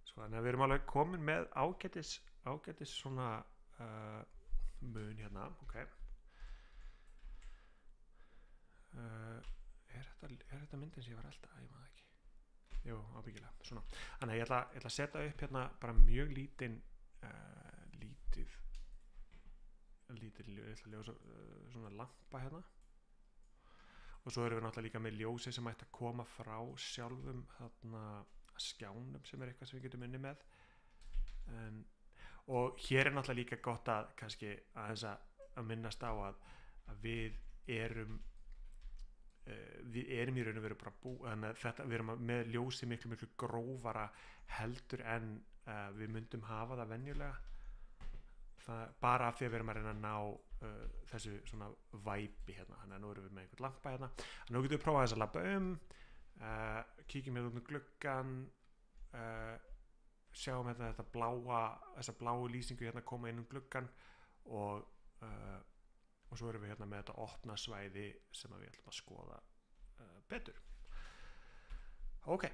Speaker 2: Svo þannig að við erum alveg komin með ágætis svona mun hérna, ok. Er þetta myndin sem ég var alltaf, ég maður ekki. Jú, ábyggilega, svona. Þannig að ég ætla að setja upp hérna bara mjög lítið svona lampa hérna, og svo erum við náttúrulega líka með ljósi sem ætti að koma frá sjálfum þarna skjánum sem er eitthvað sem við getum inni með, og hér er náttúrulega líka gott að kannski aðeins að minnast á að við erum í raun og veru bara þannig að þetta, við erum með ljósi miklu grófara heldur en við myndum hafa það venjulega, bara af því að við erum að reyna að ná þessu svona væpi hérna. Þannig að nú erum við með einhvern lampa hérna, nú getum við prófað þess að labba kíkjum hérna út um gluggan, sjáum hérna þessa bláu lýsingu hérna koma inn um gluggan, og svo erum við hérna með þetta opna svæði sem við ætlum að skoða betur. Ok,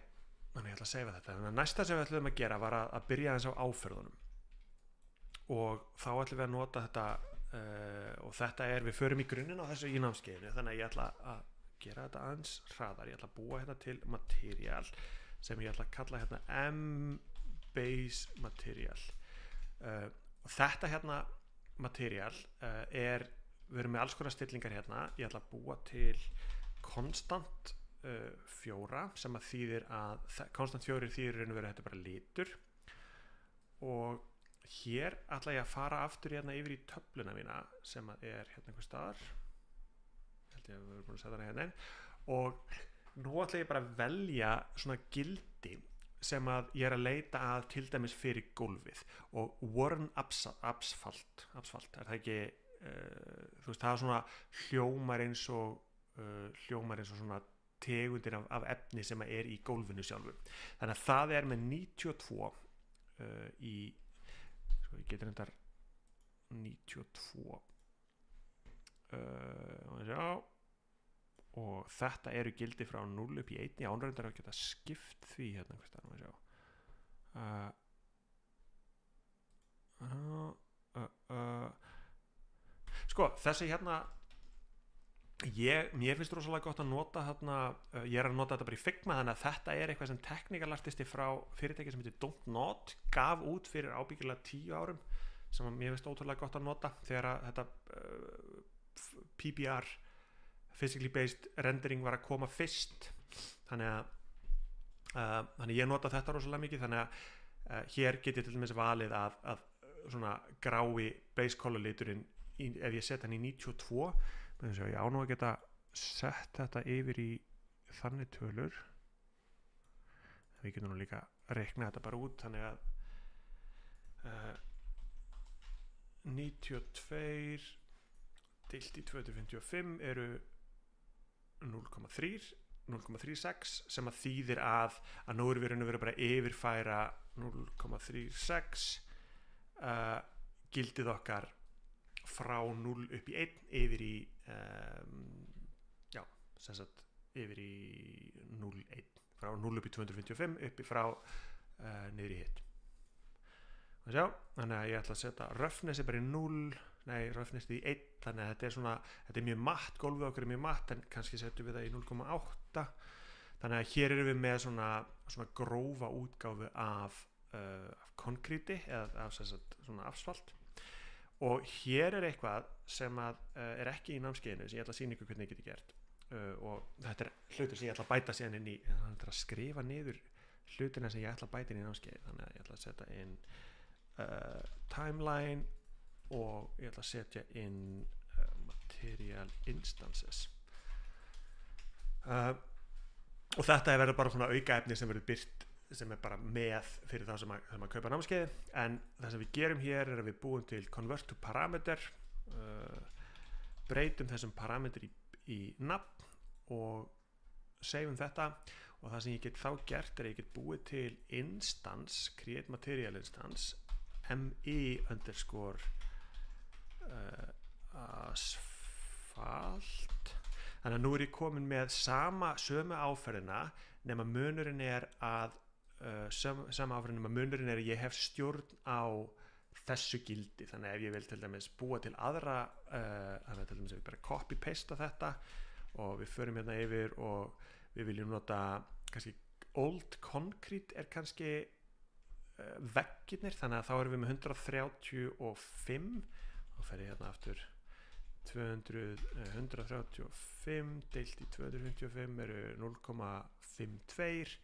Speaker 2: þannig ég ætla að seifa þetta. Þannig að næsta sem við ætlum að gera var að byrja aðeins á áferðunum, og þá ætlum við að nota þetta, og þetta við förum í grunninn á þessu í námskeiðinu, þannig að ég ætla að gera þetta aðeins hraðar. Ég ætla að búa hérna til material sem ég ætla að kalla hérna M-base material, og þetta hérna material við erum með alls konar stillingar hérna. Ég ætla að búa til konstant 4 sem að þýðir að konstant 4 þýðir að þetta bara litur, og hér ætla ég að fara aftur hérna yfir í töfluna mína sem að hérna einhver staðar, held ég að við erum búin að setja hana hérna inn, og nú ætla ég bara að velja svona gildi sem að ég að leita að til dæmis fyrir gólfið og worn asphalt er það ekki þú veist, það er svona hljómar eins og svona tegundir af efni sem er í gólfinu sjálfu þannig að það er með 92 í sko ég getur endar 92 og þetta eru gildi frá 0 upp í 1 ég ánrændar að geta skipt því hérna sko þessi hérna mér finnst rosalega gott að nota þarna, ég er að nota þetta bara í Figma þannig að þetta er eitthvað sem teknikalartisti frá fyrirtæki sem heitir Don't Nod gaf út fyrir ábyggilega 10 árum sem mér finnst ótrúlega gott að nota þegar að þetta PBR physically based rendering var að koma fyrst þannig ég nota þetta rosalega mikið þannig að hér get ég til dæmis valið að svona grái base color liturinn ef ég set hann í 92 ég á nú að geta sett þetta yfir í þannig tölur við getum nú líka reikna þetta bara út þannig að 92 deilt í 255 eru 0,36 sem að þýðir að nú erum við raun og veru bara yfirfæra 0,36 gildið okkar frá 0 upp í 1 yfir í sem sagt yfir í 0,1 frá 0 upp í 255 upp í frá niður í hitt þannig að ég ætla að setja roughness bara í 0 roughness í 1 þannig að þetta er mjög matt gólfið okkar er mjög matt en kannski setjum við það í 0,8 þannig að hér erum við með svona grófa útgáfu af konkríti eða af svona asfalt og hér er eitthvað sem er ekki í námskeiðinu sem ég ætla að sýna ykkur hvernig ég geti gert og þetta er hlutur sem ég ætla að bæta síðan inn í þannig að skrifa niður hlutina sem ég ætla að bæta inn í námskeið þannig að ég ætla að setja inn timeline og ég ætla að setja inn material instances og þetta verður bara svona aukaefni sem verður birt sem er bara með fyrir þá sem að kaupa námskeiði en það sem við gerum hér er að við búum til convert to parameter breytum þessum parameter í nafn og saveum þetta og það sem ég get þá gert er að ég get búið til instance, create material instance me underscore asfalt þannig að nú er ég komin með sömu áferðina nema munurinn er að sama áferðin nema munurinn er að ég hef stjórn á þessu gildi þannig að ef ég vil til dæmis búa til aðra þannig að til dæmis ef ég bara copy paste þetta og við förum hérna yfir og við viljum nota kannski old concrete er kannski veggirnir þannig að þá erum við með 135 og fer ég hérna aftur 135 deilt í 255 eru 0,52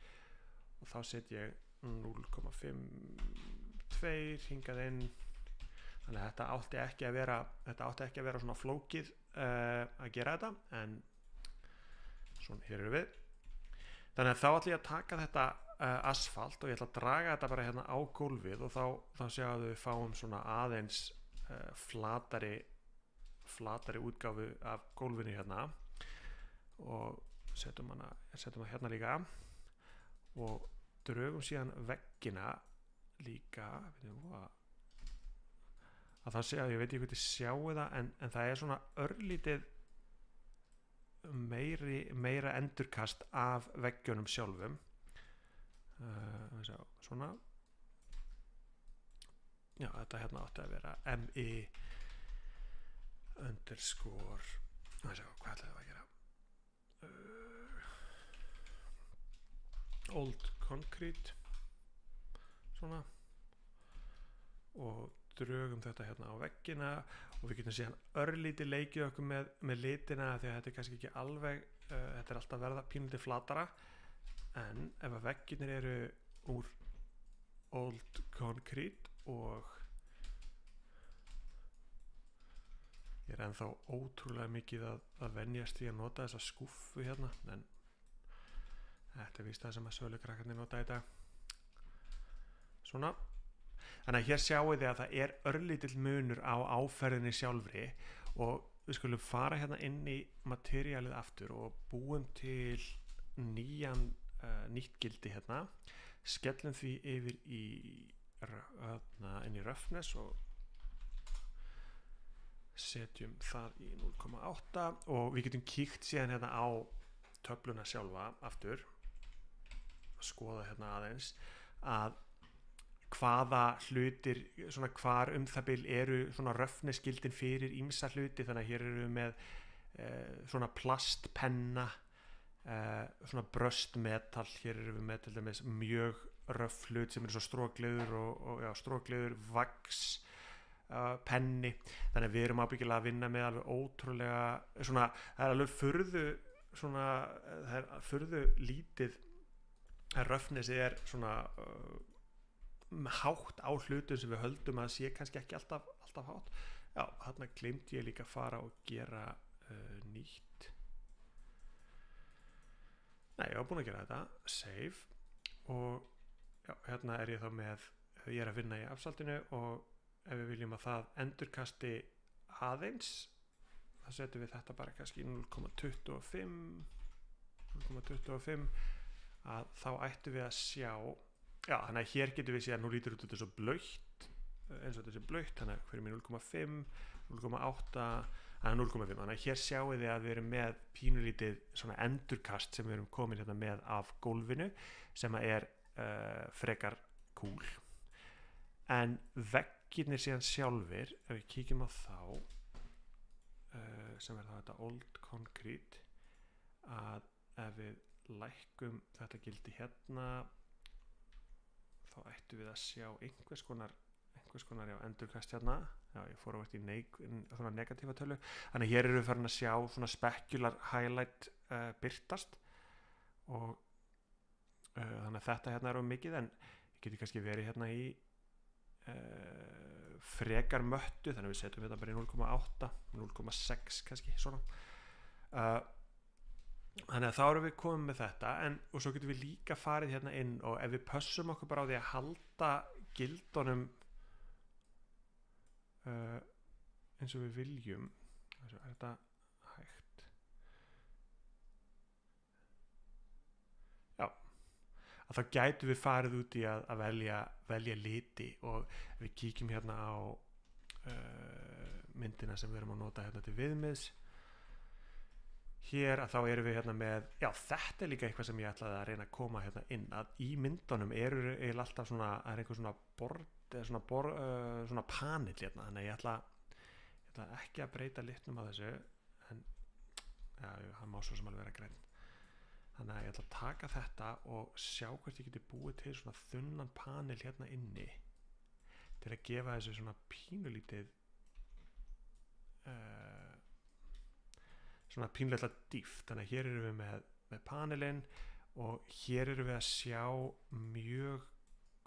Speaker 2: og þá set ég 0,52 hingað inn þannig að þetta átti ekki að vera svona flókið að gera þetta en svona hér eru við þannig að þá ætla ég að taka þetta asfalt og ég ætla að draga þetta bara hérna á gólfið og þá sjáum við fáum svona aðeins flatari útgáfu af gólfinu hérna og setjum hana hérna líka og drögum síðan veggina líka að það sé að ég veit ekki hvað þið sjáu það en það er svona örlítið meira endurkast af veggjunum sjálfum svona já þetta hérna átti að vera me underscore hvað ætlaði það að gera old concrete svona og drögum þetta hérna á veggina og við getum síðan örlítið leikið okkur með litina því að þetta er kannski ekki alveg þetta er alltaf verða pínlítið flatara en ef að veggirnir eru úr old concrete og ég er ennþá ótrúlega mikið að venjast í að nota þessa skúffu hérna en þetta er víst það sem að sölukrakkarnir nota í dag svona. Þannig að hér sjáu þið að það er örlítill munur á áferðinni sjálfri og við skulum fara hérna inn í materiálið aftur og búum til nýtt gildi hérna, skellum því yfir inn í roughness og setjum það í 0,8 og við getum kíkt síðan hérna á töfluna sjálfa aftur, skoða hérna aðeins að hvaða hlutir, svona hvar það bil eru svona roughness gildin fyrir ýmsa hluti, þannig að hér eru við með svona plastpenna, svona bröstmetal, hér eru við með til dæmis mjög rough hlut sem eru svo strókleður og strókleður, vax, penni, þannig að við erum ábyggilega að vinna með alveg ótrúlega svona, það er alveg furðu lítið að roughness er svona hátt á hlutum sem við höldum að sé kannski ekki alltaf hátt. Já, þarna gleymdi ég líka að fara og gera nýtt. Nei, ég var búin að gera þetta, save, og já, hérna er ég þá með, ég er að vinna í afsaltinu og ef við viljum að það endurkasti aðeins, þá setjum við þetta bara kannski í 0,25 að þá ættum við að sjá. Já, þannig að hér getum við séð að nú lítur þetta svo blautt, eins og þetta sé blautt, þannig að fyrir mér 0,5, 0,8, 0,5, þannig að hér sjáum við að við erum með pínulítið svona endurkast sem við erum komin hérna með af gólfinu sem er frekar cool. En veggirnir síðan sjálfir, ef við kíkjum á þá, sem er þá þetta old concrete, að ef við lækkum þetta gildi hérna, þá ættum við að sjá einhvers konar endurkast hérna. Já, ég fór ávert í svona negatífa tölu, þannig hér erum við farin að sjá svona specular highlight birtast og þannig að þetta hérna er mikið, en ég geti kannski verið hérna í frekar möttu, þannig að við setjum þetta bara í 0,8, 0,6 kannski svona. Þannig að þá erum við komið með þetta, og svo getum við líka farið hérna inn og ef við pössum okkur bara á því að halda gildunum eins og við viljum, er þetta hægt? Já, að þá gætum við farið út í að velja liti og við kíkjum hérna á myndina sem við erum að nota hérna til viðmiðs. Hér að þá erum við hérna með, já, þetta er líka eitthvað sem ég ætlaði að reyna að koma hérna inn, að í myndunum eru eiginlega alltaf svona, það er einhver svona panel hérna, þannig að ég ætla ekki að breyta litnum á þessu, en já, hann má svo sem alveg vera græn. Þannig að ég ætla að taka þetta og sjá hvort ég geti búið til svona þunnan panel hérna inni til að gefa þessu svona pínulítið svona pínleitla dýft. Þannig að hér erum við með panelinn og hér erum við að sjá mjög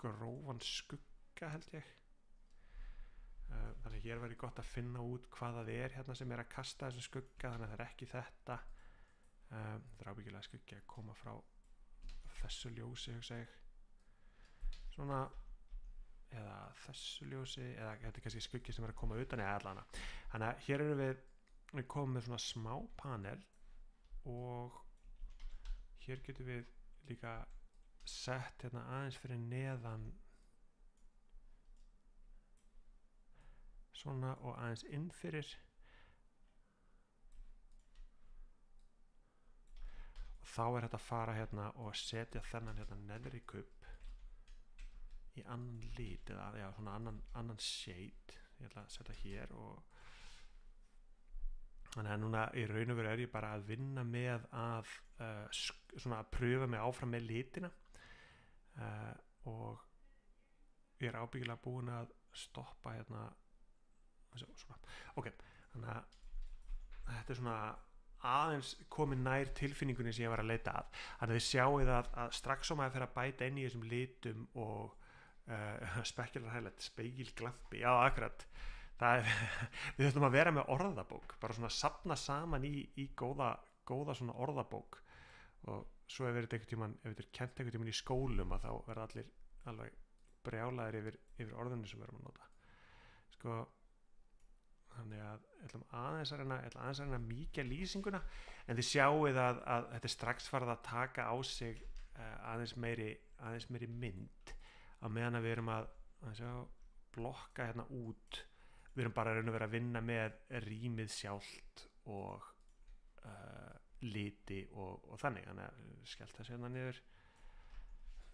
Speaker 2: grófan skugga, held ég. Þannig að hér væri gott að finna út hvað það er hérna sem er að kasta þessu skugga, þannig að það er ekki þetta. Það er ábyggilega skuggi að koma frá þessu ljósi, hugsa ég, svona, eða þessu ljósi, eða þetta er kannski skuggi sem er að koma utan, eða allana. Þannig að hér erum við komum með svona smá panel og hér getum við líka sett hérna aðeins fyrir neðan svona og aðeins inn fyrir, og þá er þetta að fara hérna og setja þennan hérna neðri kubb í annan lit, eða já, svona annan shade. Ég ætla að setja hér og þannig að núna í raun og veru er ég bara að vinna með að svona að pröfa mig áfram með litina og ég er ábyggilega búin að stoppa hérna svona. Ok, þannig að þetta er svona aðeins komin nær tilfinningunni sem ég var að leita að. Þannig að þið sjáið að strax á maður fer að bæta inn í þessum litum og specular highlight, spegilglampi, já, akkurat. Við þurfum að vera með orðabók, bara svona safna saman í góða svona orðabók, og svo ef þetta er kennt einhvern tímann í skólum að þá verða allir alveg brjálaðir yfir orðinu sem við erum að nota sko. Þannig að ég ætla aðeins að reyna að mýkja lýsinguna, en þið sjáuð að þetta er strax farið að taka á sig aðeins meiri mynd á meðan að við erum að blokka hérna út. Við erum bara að vera að vinna með rýmið sjálft og liti og þannig að skellt þessu hérna niður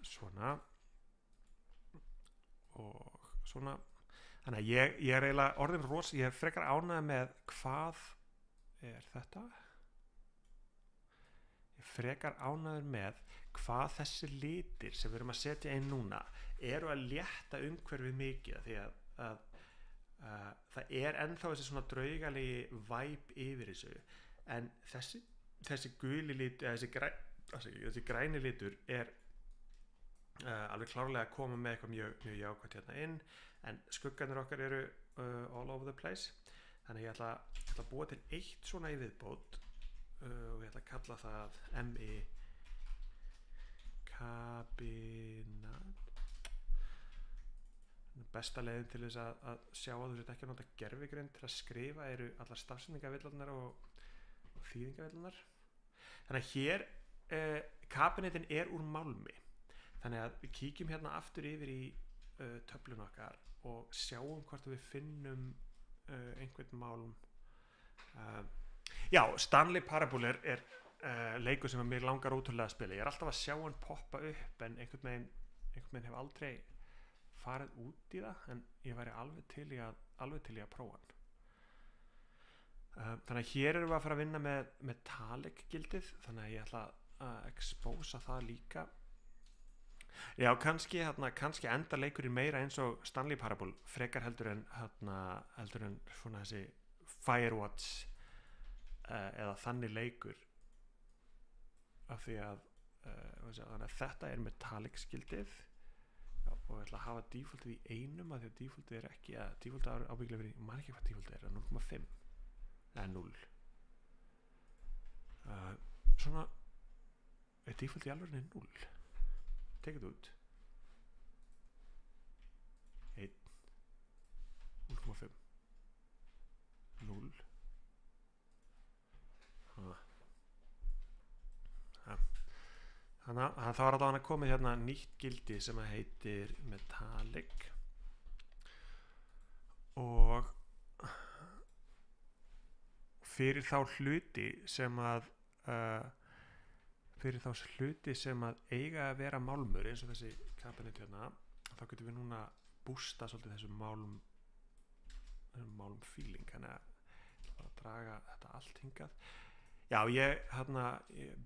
Speaker 2: svona og svona. Þannig að ég er eiginlega orðin ég er frekar ánægð með hvað er þetta. Ég er frekar ánægður með hvað þessi litir sem við erum að setja inn núna eru að létta umhverfið mikið, því að það er ennþá þessi svona draugalegi væp yfir þessu, en þessi guli litur, þessi græni litur er alveg klárlega að koma með eitthvað mjög jákvætt hérna inn, en skuggarnir okkar eru all over the place. Þannig ég ætla að búa til eitt svona í viðbót og ég ætla að kalla það MI kabinat. Besta leiðin til þess að sjá að þú sért ekki að nota gervigreind til að skrifa eru allar stafsetningavillarnar og þýðingavillarnar. Þannig að hér kabinetin er úr málmi, þannig að við kíkjum hérna aftur yfir í töflun okkar og sjáum hvort við finnum einhvern málm. Já, Stanley Parable er leikur sem mér langar ótrúlega að spila. Ég er alltaf að sjá hann poppa upp, en einhvern veginn hef aldrei farið út í það, en ég væri alveg til í að prófa hann. Þannig að hér erum við að fara að vinna með metallic gildið, þannig að ég ætla að expósa það líka. Já, kannski enda leikurinn meira eins og Stanley Parable frekar heldur en svona þessi Firewatch eða þannig leikur, af því að þannig að þetta er metallic skildið. Já, og ég ætla að hafa defaultið í einum, af því að defaultið er ekki defaultið er ábyggilega verið, ég man ekki hvað defaultið er 0,5 eða 0. Svona er defaultið í alveg 0. Tekið út 1 0,5 0. Þannig að það var allavega komið hérna nýtt gildi sem heitir metallic, og fyrir þá hluti sem að eiga að vera málmur eins og þessi kabinet hérna, þá getum við núna bústa svolítið þessu málm feeling. Þannig að draga þetta allt hingað. Já, ég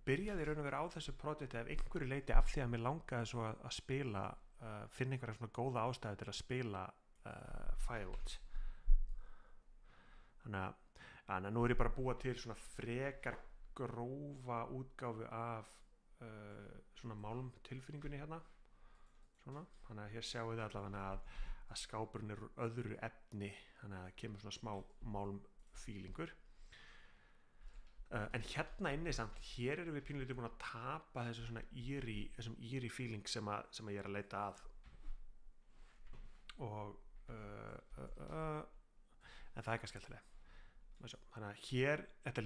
Speaker 2: byrjaði raun og vera á þessu projekti af einhverju leiti af því að mér langaði svo að spila, finna einhverja svona góða ástæðu til að spila Firewatch. Þannig að nú er ég bara að búa til svona frekar grófa útgáfu af svona málmtilfinningunni hérna. Svona. Þannig að hér sjáum við allavega að skápurinn er úr öðru efni, þannig að það kemur svona smá málmfílingur. En hérna inni samt, hér erum við pínlítið búin að tapa þessu svona þessum eerie feeling sem ég er að leita að, og en það er ekki skemmtilega. Þannig að hér, þetta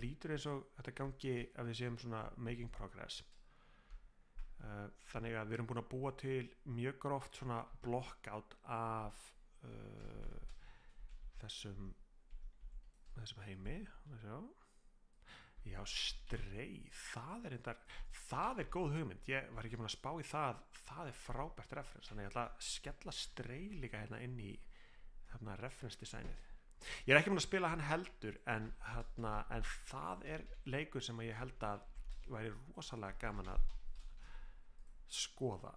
Speaker 2: lítur eins og þetta gangi að við séum svona making progress. Þannig að við erum búin að búa til mjög gróft svona blockout af þessum heimi. Já, strey, það er góð hugmynd. Ég var ekki búin að spá í það er frábært reference, þannig að ég ætla að skella strey líka hérna inn í reference designið. Ég er ekki búin að spila hann heldur, en það er leikur sem ég held að væri rosalega gaman að skoða.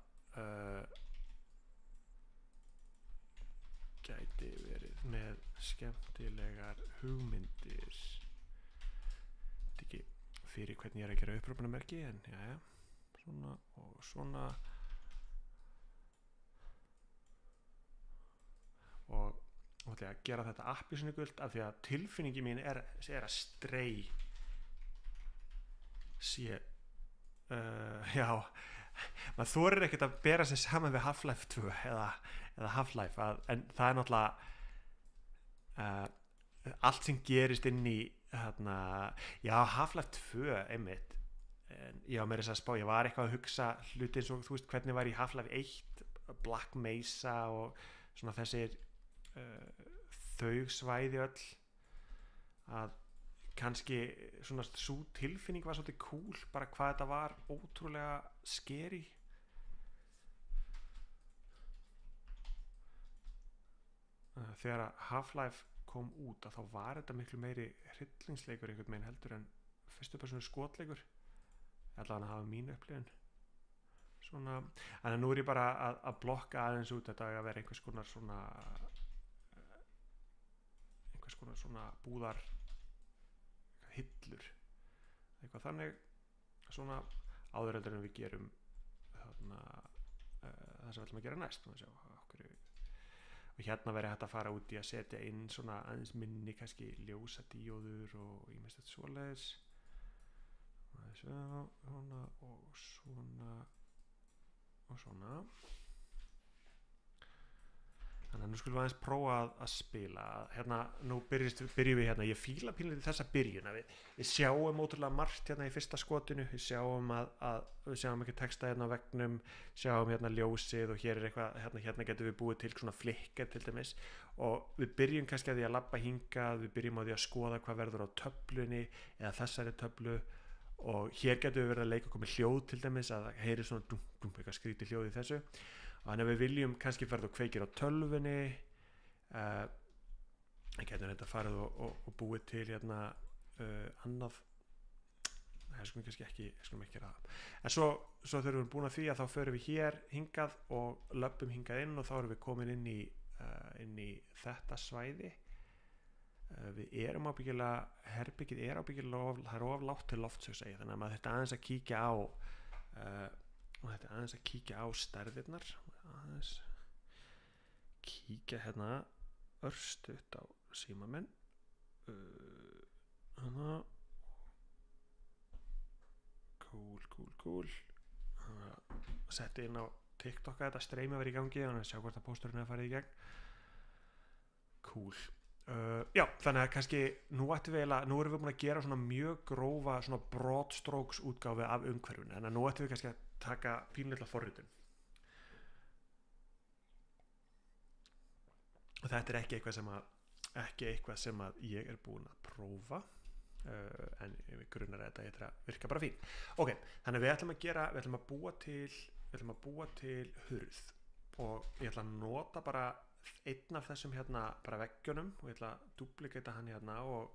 Speaker 2: Gæti verið með skemmtilegar hugmyndir. Þetta er ekki fyrir hvernig ég er að gera upprópunamerki, en já, svona og svona. Og ætla að gera þetta appelsínugult af því að tilfinningi mín er að strey sé já, maður þorir ekkert að bera sig saman við Half-Life 2 eða Half-Life en það er náttúrulega allt sem gerist inn í já, Half-Life 2 einmitt, en ég var meira þess að spá, ég var eitthvað að hugsa hluti eins og þú veist hvernig var í Half-Life 1 Black Mesa og svona þessir þau svæði öll að kannski svona sú tilfinning var svolítið cool, bara hvað þetta var ótrúlega scary. Þegar Half-Life kom út að þá var þetta miklu meiri hryllingsleikur einhvern veginn heldur en fyrstu persónu skotleikur, allavega að hafa mínu upplifun svona, en nú er ég bara að blokka aðeins út þetta að vera einhvers konar svona búðar hillur eitthvað þannig svona áður en við gerum þarna það sem við ætlum að gera næst og hérna verður hægt að fara út í að setja inn svona aðeins minni kannski ljósadíóður og ýmislegt svoleiðis svona og svona þannig að nú skulum við aðeins prófa að spila hérna, nú byrjum við hérna ég fíla pínlega þessa byrjun við sjáum ótrúlega margt hérna í fyrsta skotinu við sjáum við sjáum ekki texta hérna á veggnum, sjáum hérna ljósið og hér er eitthvað, hérna getum við búið til svona flikker til dæmis og við byrjum kannski að því að labba hingað, við byrjum á því að skoða hvað verður á töflunni eða þessari töflu og hér getum við verið að leika okkur með hljóð til dæmis að það heyri svona dum, eitthvað skrítið hljóð í þessu og þannig að við viljum kannski ferð og kveikir á tölvunni getum þetta farið og búið til hérna annað það skulum kannski ekki ræða en svo þegar við erum búin að því að þá förum við hér hingað og löbbum hingað inn og þá erum við komin inn í þetta svæði við erum ábyggilega herbyggið er ábyggilega það er of lágt til lofts þannig að maður þetta aðeins að kíkja á og þetta er aðeins að kíkja á stærðirnar aðeins kíkja hérna örstutt á síma minn hana cool setti inn á TikTok að þetta streymi var í gangi og sjá hvort að pósturinn er að fara í gegn cool já, þannig að kannski nú erum við búin að gera svona mjög grófa svona broad strokes útgáfi af umhverfinu, en nú ættum við kannski að taka pínlítla forritun og þetta er ekki eitthvað sem að ég er búin að prófa en við grunnar að þetta virka bara fín ok, þannig við ætlum að búa til hurð og ég ætla að nota bara einn af þessum hérna bara veggjunum og ég ætla að duplicata hann hérna og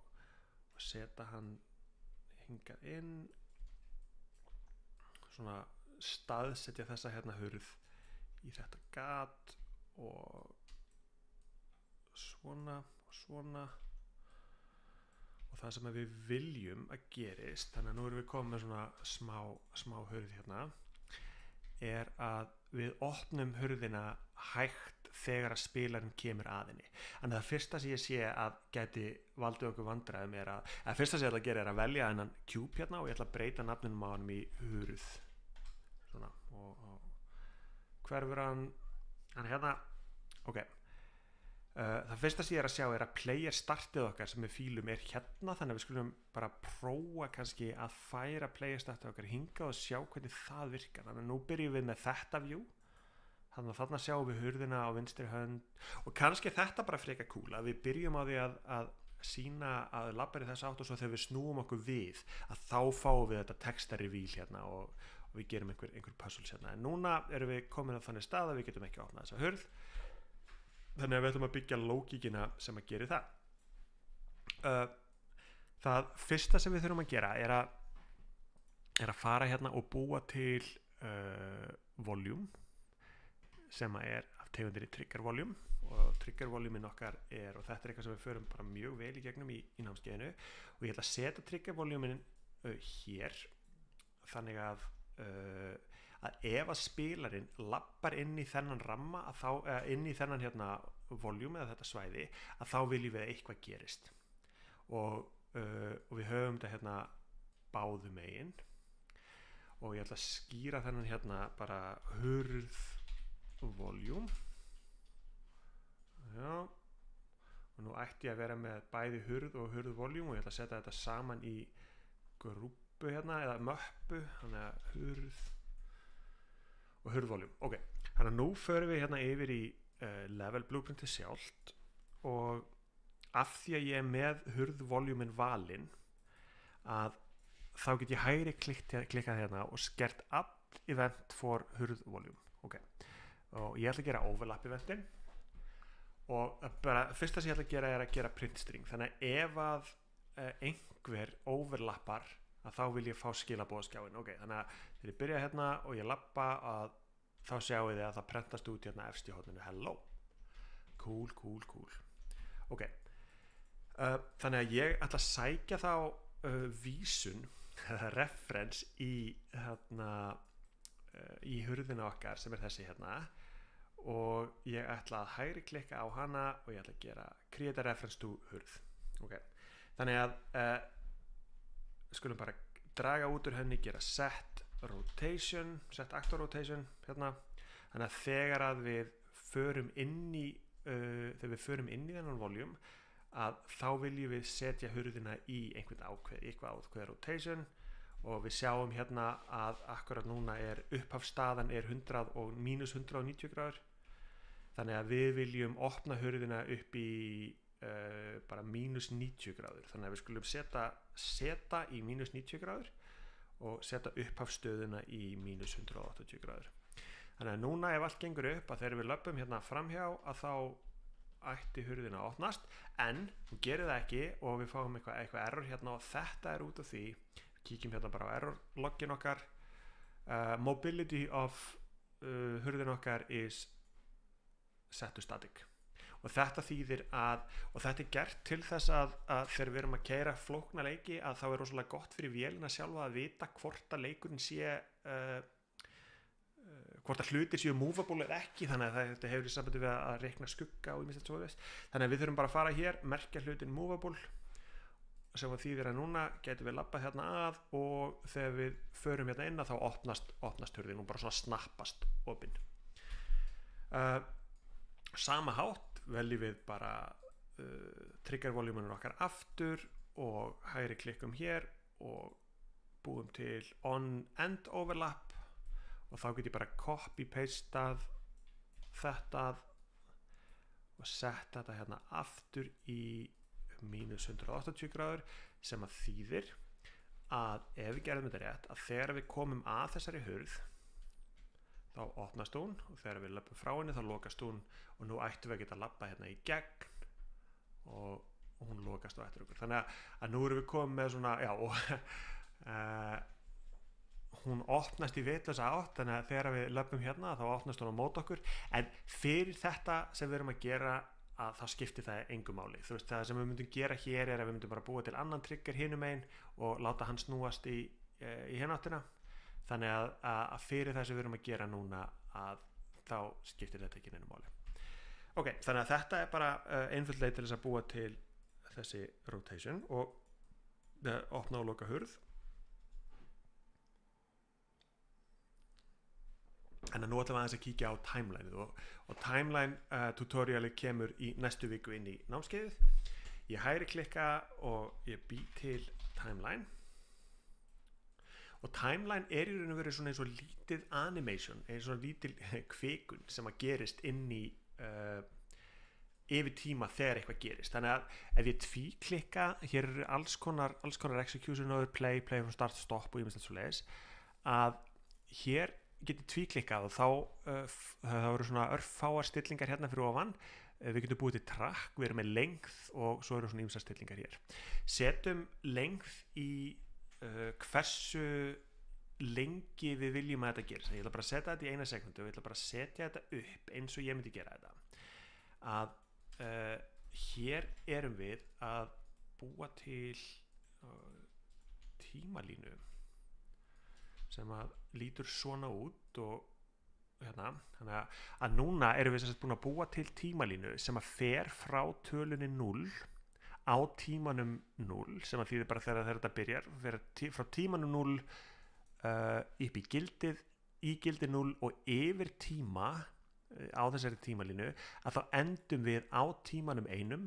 Speaker 2: setja hann hingað inn svona staðsetja þessa hérna hurð í þetta gat og svona og það sem við viljum að gerist þannig að nú erum við komið með svona smá hurð hérna er að við opnum hurðina hægt þegar að spilarinn kemur að henni en það fyrsta sem ég sé að gæti valdið okkur vandræðum er að fyrsta sem ég ætla að gera er að velja hennan cube hérna og ég ætla að breyta nafninum á hann í hurð svona og hverfur hann hérna ok það fyrsta sem ég er að sjá er að player startið okkar sem við fílum er hérna þannig að við skulum bara prófa kannski að færa player startið okkar hingað og sjá hvernig það virkar þannig að nú byrjum við með þetta view þannig að þarna sjáum við hurðina á vinstri hönd og kannski þetta bara frekar cool að við byrjum á því að sína að labbar í þess átt og svo þegar við snúum okkur við að þá fáum við þetta texta reveal hérna og við gerum einhver puzzles hérna en núna erum við komin á þannig stað að við getum ekki opnað þessa hurð þannig að við ætlum að byggja lógíkina sem að gera það það fyrsta sem við þurfum að gera er að fara hérna og búa til volume sem er af tegundir í trigger volume og trigger volumein okkar og þetta er eitthvað sem við förum bara mjög vel í gegnum í námskeiðinu og ég ætla að setja trigger volumein hér þannig að ef að spilarinn lappar inn í þennan ramma inn í þennan hérna volume eða þetta svæði að þá viljum við að eitthvað gerist og við höfum þetta hérna báðum megin og ég ætla að skýra þennan hérna bara hurð volume. Já, og nú ætti ég að vera með bæði hurð og hurð volume og ég ætla að setja þetta saman í grúpu hérna eða möppu, þannig að hurð og hurð volume. Ok, þannig að nú förum við hérna yfir í level blueprinti sjálft og af því að ég er með hurð volumin valinn að þá get ég hægri klikkað hérna og skert add event for hurð volume. Ok, og ég ætla að gera overlap eventin og bara fyrsta sem ég ætla að gera er að gera print string, þannig að ef að einhver overlappar að þá vil ég fá skilaboðaskjáin. Ok, þannig að þegar ég byrja hérna og ég lappa að þá sjáu þið að það prentast út hérna efst í horninu hello. Cool. Ok, þannig að ég ætla að sækja þá vísun reference í hérna í hurðina okkar sem er þessi hérna og ég ætla að hægri klikka á hana og ég ætla að gera create a reference to hurð. Ok, þannig að skulum bara draga út úr henni, gera set actor rotation hérna, þannig að þegar að við förum inn í þennan volume að þá viljum við setja hurðina í eitthvað ákveð rotation og við sjáum hérna að akkurat núna er upphafsstaðan er 100 og mínus 190 gráður, þannig að við viljum opna hurðina upp í bara mínus 90 gráður, þannig að við skulum seta í mínus 90 gráður og setja upphafsstöðuna í mínus 180 gráður. Þannig að núna ef allt gengur upp að þegar við löpum hérna framhjá að þá ætti hurðina að opnast, en hún gerir það ekki og við fáum eitthvað error hérna og þetta er út af því, við kíkjum hérna bara á error login okkar, mobility of hurðin okkar is set to static og þetta þýðir og þetta er gert til þess að þegar við erum að keyra flókna leiki að þá er rosalega gott fyrir vélina sjálfa að vita hvort að leikurinn sé hvort að hlutir séu movable eða ekki, þannig að þetta hefur í sambandi við að reikna skugga og ýmislegt svoleiðis. Þannig að við þurfum bara að fara hér, merkja hlutin movable sem að þýðir að núna getum við labbað hérna að og þegar við förum hérna inn að þá opnast hurðin og bara svona snappast opinn. Sama hátt veljum við bara trigger volumen okkar aftur og hægri klikkum hér og búum til on end overlap og þá get ég bara copy pastað þetta og sett þetta hérna aftur í mínus 180 gráður sem að þýðir að ef við gerum þetta rétt að þegar við komum að þessari hurð þá opnast hún og þegar við löpum frá henni þá lokast hún og nú ættum við að geta labba hérna í gegn og hún lokast á eftir okkur. Þannig að nú erum við komið með svona, já, og hún opnast í vitlausa átt, þannig að þegar við löpum hérna þá opnast hún á mót okkur, en fyrir þetta sem við erum að gera að þá skiptir það engu máli. Þú veist, það sem við myndum gera hér er að við myndum bara búa til annan trigger hinum megin og láta hann snúast í hináttina. Þannig að fyrir það sem við erum að gera núna að þá skiptir þetta ekki neinu máli. Ok, þannig að þetta er bara einföld leið til þess að búa til þessi rotation og opna og loka hurð. En nú ætlum við aðeins að kíkja á timelineið og timeline tutorialið kemur í næstu viku inn í námskeiðið. Ég hægri klikka og ég bý til timeline. Og timeline er í raun og veru svona eins og lítið animation, eins og lítil kvikun sem að gerist inn í yfir tíma þegar eitthvað gerist. Þannig að ef ég tvíklikka, hér eru alls konar execution over play from start, stop og ýmislegt svoleiðis, að hér getur tvíklikkað og þá eru svona örfáar stillingar hérna fyrir ofan. Við getum búið til track, við erum með length og svo eru svona ýmsar stillingar hér. Setjum length í hversu lengi við viljum að þetta gerist. Ég ætla bara að setja þetta í 1 sekundu og ég ætla bara að setja þetta upp eins og ég myndi gera þetta. Að hér erum við að búa til tímalínu sem að lítur svona út og hérna, þannig að núna erum við búin að búa til tímalínu sem að fer frá tölunni 0 á tímanum 0 sem að þýðir bara þegar þetta byrjar frá tímanum 0 upp í gildi 0 og yfir tíma á þessari tímalínu að þá endum við á tímanum einum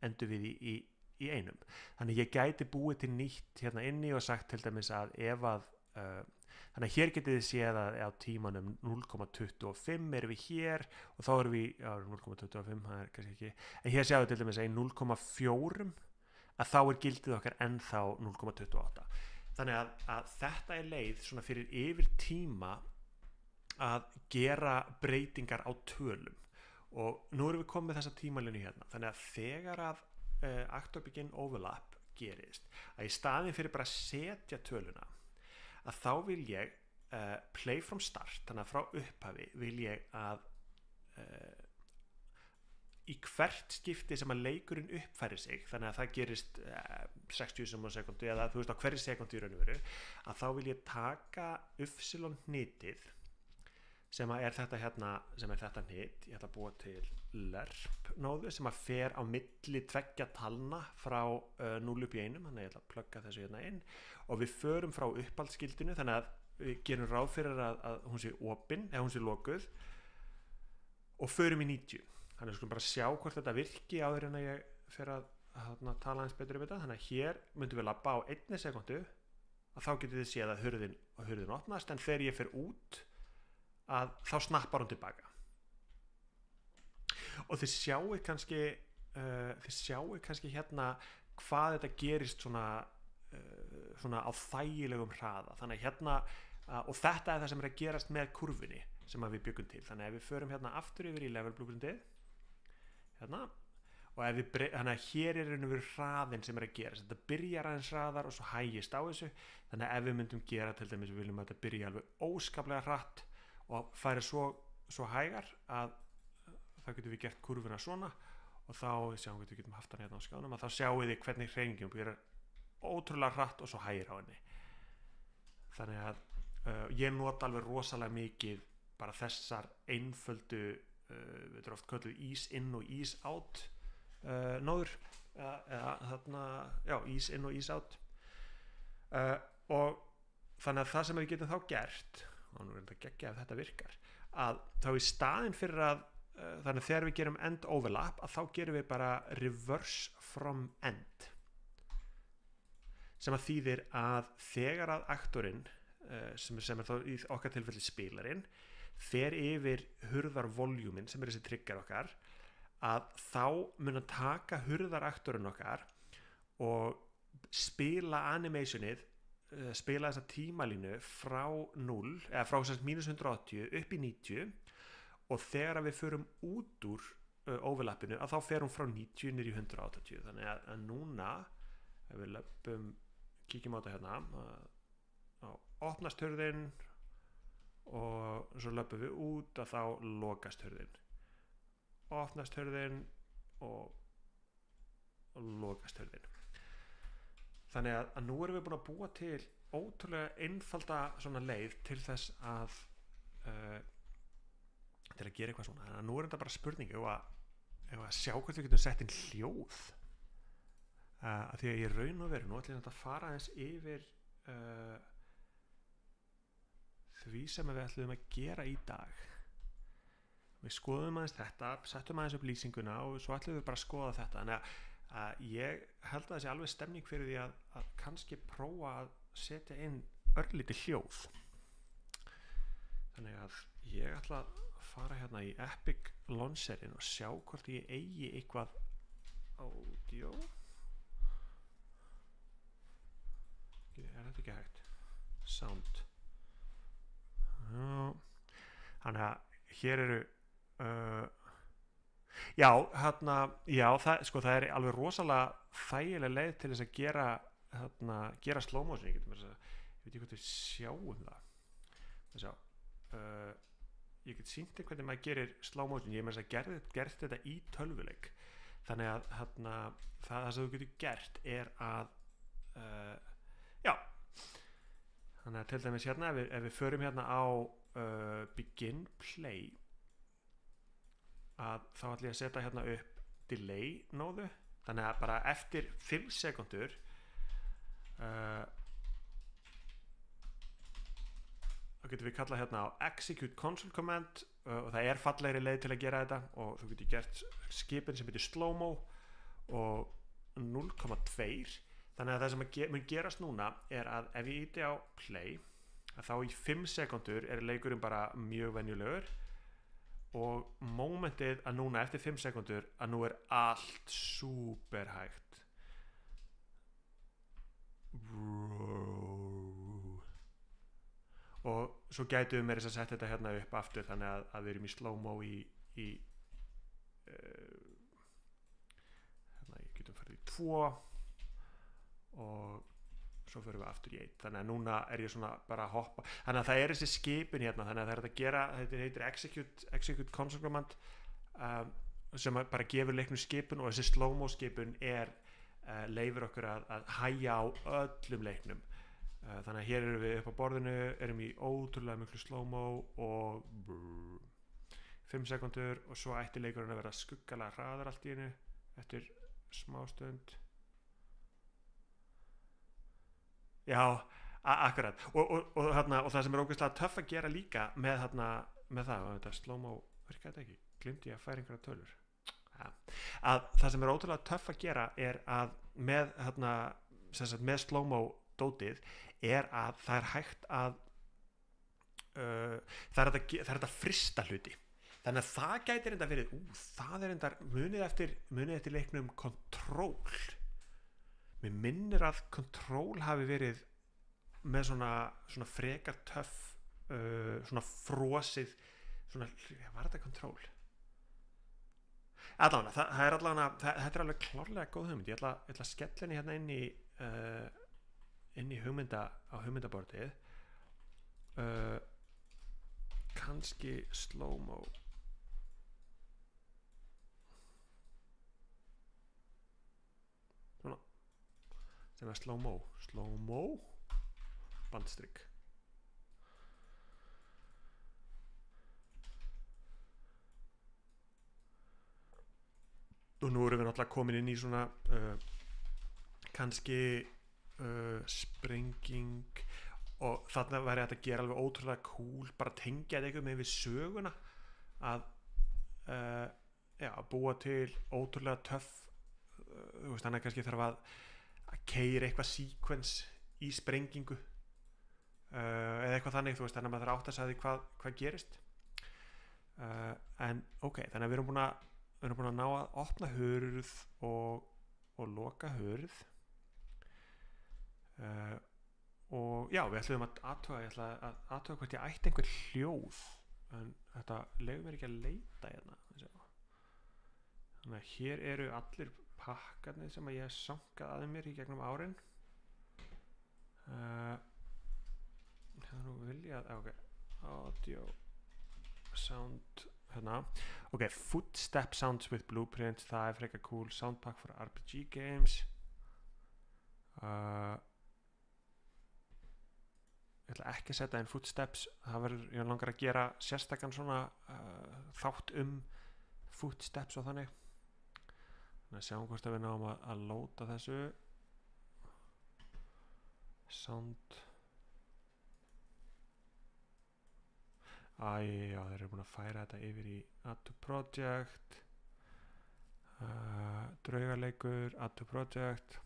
Speaker 2: endum við í einum. Þannig ég gæti búið til nýtt hérna inni og sagt til dæmis að ef að þannig að hér getið þið séð að á tímanum 0,25 erum við hér og þá erum við 0,25, það kannski ekki, en hér sjáum við til dæmis 0,4 að þá gildið okkar ennþá 0,28. Þannig að þetta leið svona fyrir yfir tíma að gera breytingar á tölum og nú erum við komið með þessa tímalínu hérna. Þannig að þegar að actor begin overlap gerist, að í staðin fyrir bara að setja töluna að þá vil ég play from start, þannig að frá upphafi vil ég að í hvert skipti sem að leikurinn uppfæri sig, þannig að það gerist 60 sekundu eða þú veist á hverju sekundu í raun og veru, að þá vil ég taka hnitið sem að þetta hérna, sem þetta hnit, ég ætla að búa til lerp nóðu sem að fer á milli tveggja talna frá 0 upp í 1, þannig að ég ætla að plugga þessu hérna inn og við förum frá upphaldsgildinu, þannig að við gerum ráð fyrir að hún sé opin eða hún sé lokuð og förum í 90. Þannig að við skulum bara sjá hvort þetta virki áður en að ég fer að tala eins betur um þetta. Þannig að hér myndum við labba á 1 sekundu að þá getið þið séð að hurðin opnast, en þegar ég fer út að þá snappar hún tilbaka. Og þið sjáu kannski hérna hvað þetta gerist svona á þægilegum hraða. Þannig að hérna og þetta það sem að gerast með kurfunni sem að við byggum til. Þannig að ef við förum hérna aftur yfir í level blueprintið hérna og þannig að hér yfir hraðin sem að gerast. Þetta byrjar aðeins hraðar og svo hægist á þessu. Þannig að ef við myndum gera til dæmis, við viljum að þetta byrja alveg óskaplega hratt og færi svo hægar að þá getum við gert kurvuna svona og þá sjáum við getum haft hann hérna á skjánum að þá sjáum við hvernig hreyfingin byrjar ótrúlega hratt og svo hægir á henni. Þannig að ég nota alveg rosalega mikið bara þessar einföldu við erum oft kölluð ease in og ease out nóður ease in og ease out og þannig að það sem við getum þá gert og nú þetta geggja ef þetta virkar að þá í staðinn fyrir að þannig að þegar við gerum end overlap að þá gerum við bara reverse from end sem að þýðir að þegar að aktorinn sem er þá í okkar tilfelli spilarinn fer yfir hurðarvoljúmin sem er þessi trigger okkar að þá mun að taka hurðaraktorinn okkar og spila animationið spila þessa tímalínu frá 0 eða frá -180 upp í 90 og þegar við förum út úr overlappinu að þá fer hún frá 90 niður í 180 þannig að núna ef við löpum kíkjum á þetta hérna þá opnast hurðin og svo löpum við út að þá lokast hurðin opnast hurðin og lokast hurðin þannig að nú erum við búin að búa til ótrúlega einfalda svona leið til þess að til að gera eitthvað svona þannig að nú er þetta bara spurning ef að sjá hvort við getum sett inn hljóð að því að ég raun og veru nú ætlum ég að fara eins yfir því sem við ætlum að gera í dag við skoðum aðeins þetta settum aðeins upp lýsinguna og svo ætlum við bara að skoða þetta þannig að ég held að það sé alveg stemning fyrir því að kannski prófa að setja inn örlítið hljóð þannig að ég ætla að fara hérna í Epic Launcherin og sjá hvort ég eigi eitthvað audio er þetta ekki hægt sound þannig að hér eru það er alveg rosalega þægileg leið til þess að gera slow motion ég veit ekki hvað við sjáum það ég get sýnt þér hvernig maður gerir slow motion ég með þess að gert þetta í tölvuleik þannig að það sem þú getur gert er að þannig að til dæmis hérna ef við förum hérna á begin play að þá ætlum ég að setja hérna upp delay nóðu þannig að bara eftir 5 sekundur getum við kallað hérna á execute console command og það fallegri leið til að gera þetta og þú getur gert skipin sem heitir slow-mo og 0,2 þannig að það sem mun gerast núna að ef ég íti á play að þá í 5 sekundur leikurinn bara mjög venjulegur og momentið að núna eftir 5 sekundur að nú allt super hægt og svo gætum við meira að setja þetta hérna upp aftur þannig að við erum í slow-mo í hérna ég getum farið í 2 og svo fyrir við aftur í 1 þannig að núna ég svona bara að hoppa þannig að það þessi skipin hérna þannig að það að gera þetta heitir execute console command sem bara gefur leiknum skipun og þessi slow-mo skipun leifir okkur að hægja á öllum leiknum þannig að hér erum við upp á borðinu erum í ótrúlega miklu slow-mo og 5 sekundur og svo ætti leikurinn að vera skuggalega hraðar allt í einu eftir smá stund já, akkurat og það sem ógeðslega töff að gera líka með það og þetta slow-mo virkaði þetta ekki, glimti ég að færa einhverja tölur að það sem ótrúlega töff að gera að með slow-mo dótið að það hægt að það hægt að frista hluti þannig að það gæti reynda verið það reynda munið eftir leiknum Control mér minnir að Control hafi verið með svona frekar töff svona frosið svona, var þetta Control? Allavega, þetta alveg klárlega góð hugmynd ég ætla að skella henni hérna inn í hugmyndaborðið kannski slow-mo svona sem slow-mo bandstrykk og nú erum við náttúrulega komin inn í svona kannski sprenging og þarna væri þetta að gera alveg ótrúlega cool bara tengja þetta eitthvað með við söguna að búa til ótrúlega töff þú veist þannig að kannski þarf að keyra eitthvað sequence í sprengingu eða eitthvað þannig þú veist þannig að maður þarf átt að segja því hvað gerist en ok, þannig að við erum búin að ná að opna hurð og loka hurð og já, við ætlum að athuga hvort ég ætti einhver hljóð en þetta leyfir mér ekki að leita hérna þannig að hér eru allir pakkarnir sem ég hef sankað að mér í gegnum árin það nú vilja ok, audio sound hérna, ok, footstep sounds with blueprints, það frekar cool soundpack for RPG games ég ætla ekki að setja inn footsteps það verður, ég langar að gera sérstakann svona þátt footsteps og þannig sjáum hvort við náum að lóta þessu sound já, þeir eru búin að færa þetta yfir í Add to Project draugaleikur Add to Project